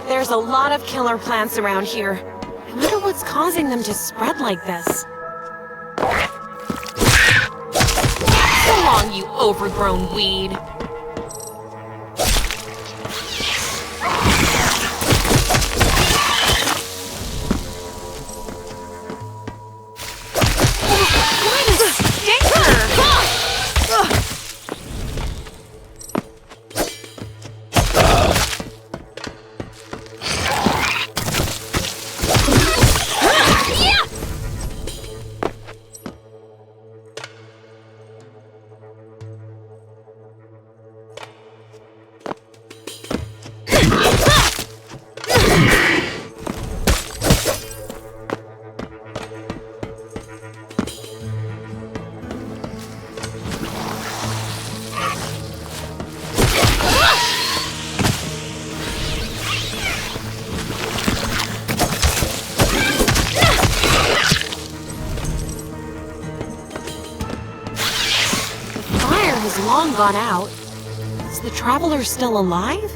There's a lot of killer plants around here. I wonder what's causing them to spread like this. So long, you overgrown weed. What a stinker! Long gone out. Is the traveler still alive?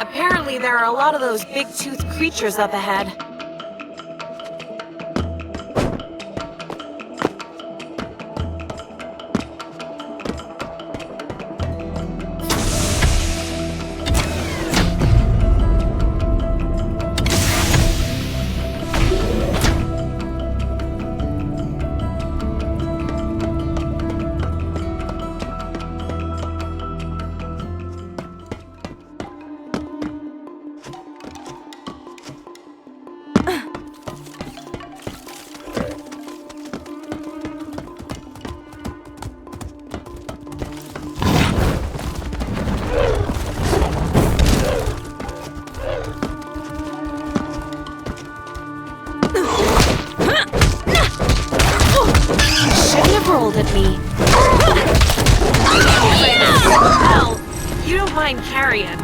Apparently, there are a lot of those big-toothed creatures up ahead. Rolled at me. Hell, you don't mind carrying.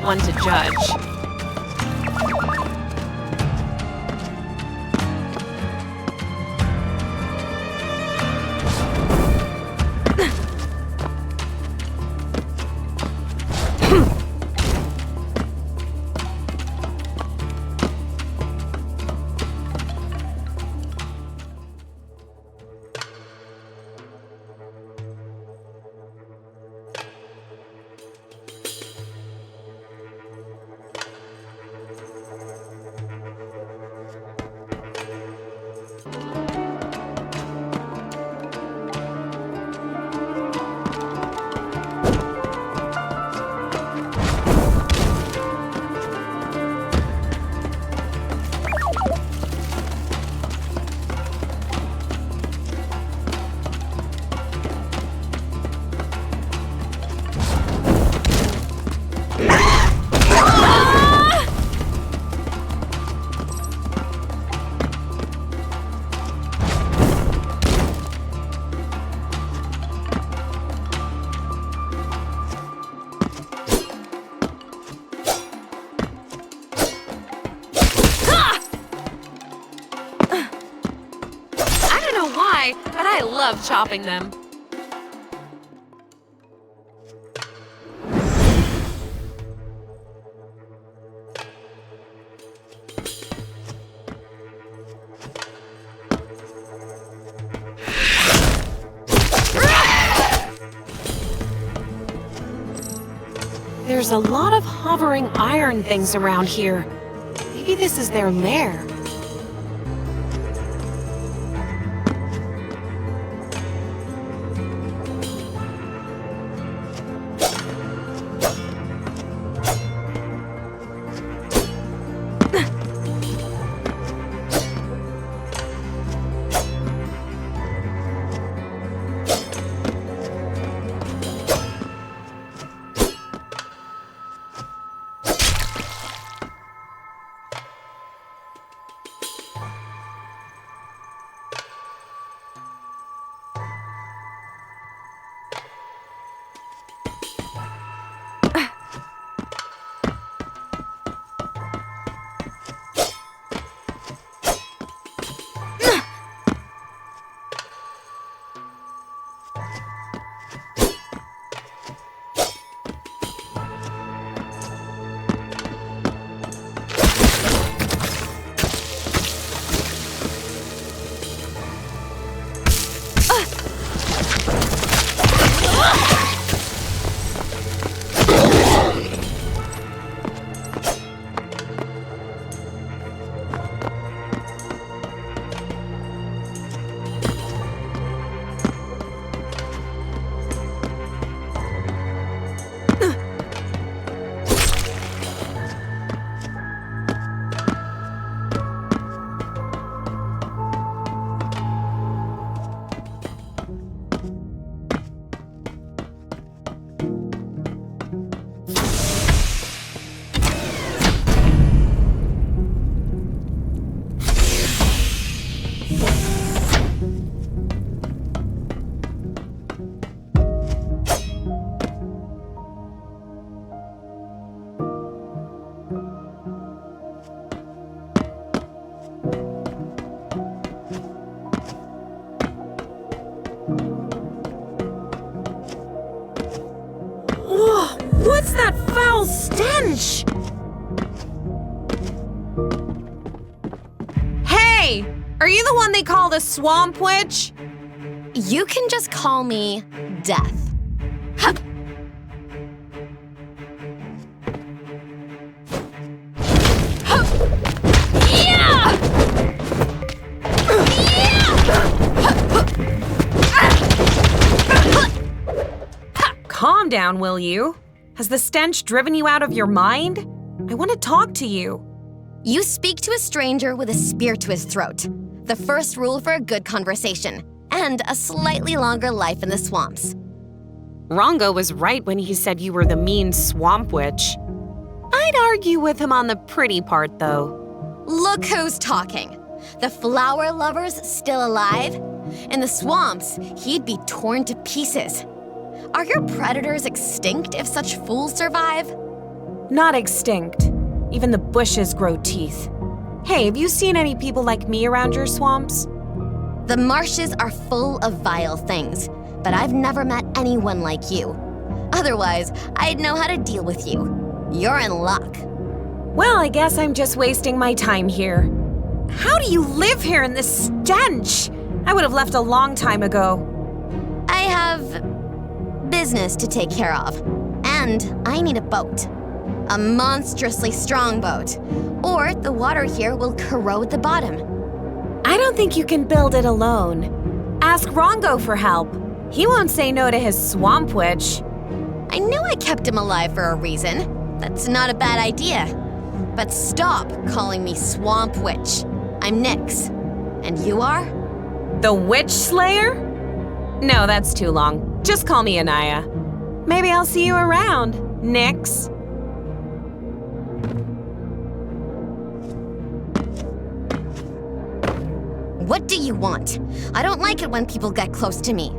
not one to judge. But I love chopping them. There's a lot of hovering iron things around here. Maybe this is their lair. What's that foul stench? Hey! Are you the one they call the Swamp Witch?
You can just call me Death. Hup. Hup. Yeah!
Calm down, will you? Has the stench driven you out of your mind? I want to talk to you.
You speak to a stranger with a spear to his throat. The first rule for a good conversation, and a slightly longer life in the swamps.
Rongo was right when he said you were the mean Swamp Witch. I'd argue with him on the pretty part, though.
Look who's talking. The flower lover's still alive? In the swamps, he'd be torn to pieces. Are your predators extinct if such fools survive?
Not extinct. Even the bushes grow teeth. Hey, have you seen any people like me around your swamps?
The marshes are full of vile things, but I've never met anyone like you. Otherwise, I'd know how to deal with you. You're in luck.
Well, I guess I'm just wasting my time here. How do you live here in this stench? I would have left a long time ago.
I have business to take care of, and I need a boat. A monstrously strong boat, or the water here will corrode the bottom.
I don't think you can build it alone. Ask Rongo for help. He won't say no to his swamp witch.
I knew I kept him alive for a reason. That's not a bad idea. But stop calling me Swamp Witch. I'm Nyx. And you are?
The Witch Slayer? No, that's too long. Just call me INAYAH. Maybe I'll see you around, Nyx.
What do you want? I don't like it when people get close to me.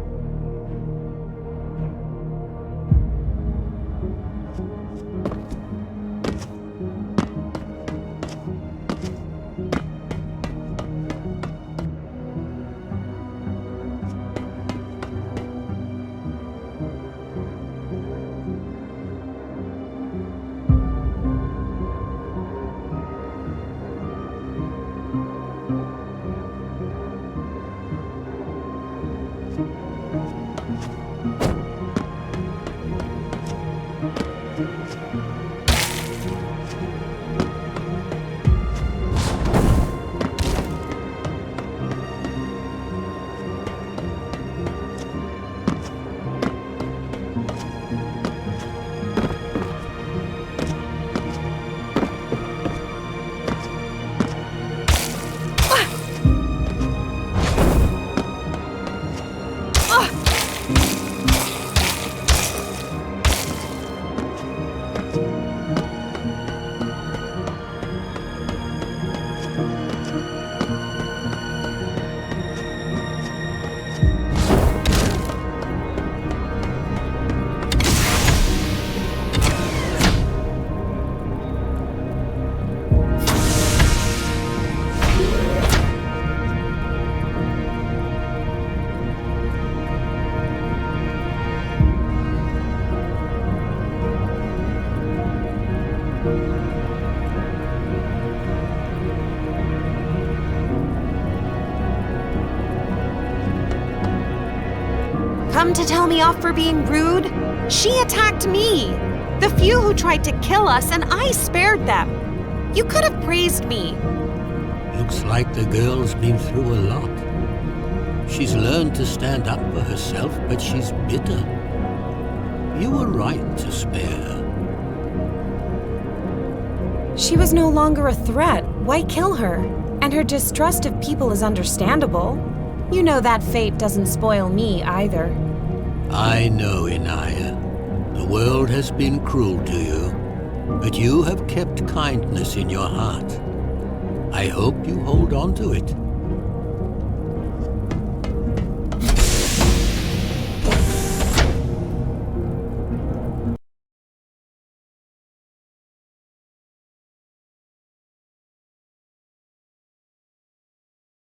Come to tell me off for being rude? She attacked me! The few who tried to kill us, and I spared them. You could have praised me.
Looks like the girl's been through a lot. She's learned to stand up for herself, but she's bitter. You were right to spare her.
She was no longer a threat. Why kill her? And her distrust of people is understandable. You know that fate doesn't spoil me either.
I know, INAYAH. The world has been cruel to you, but you have kept kindness in your heart. I hope you hold on to it.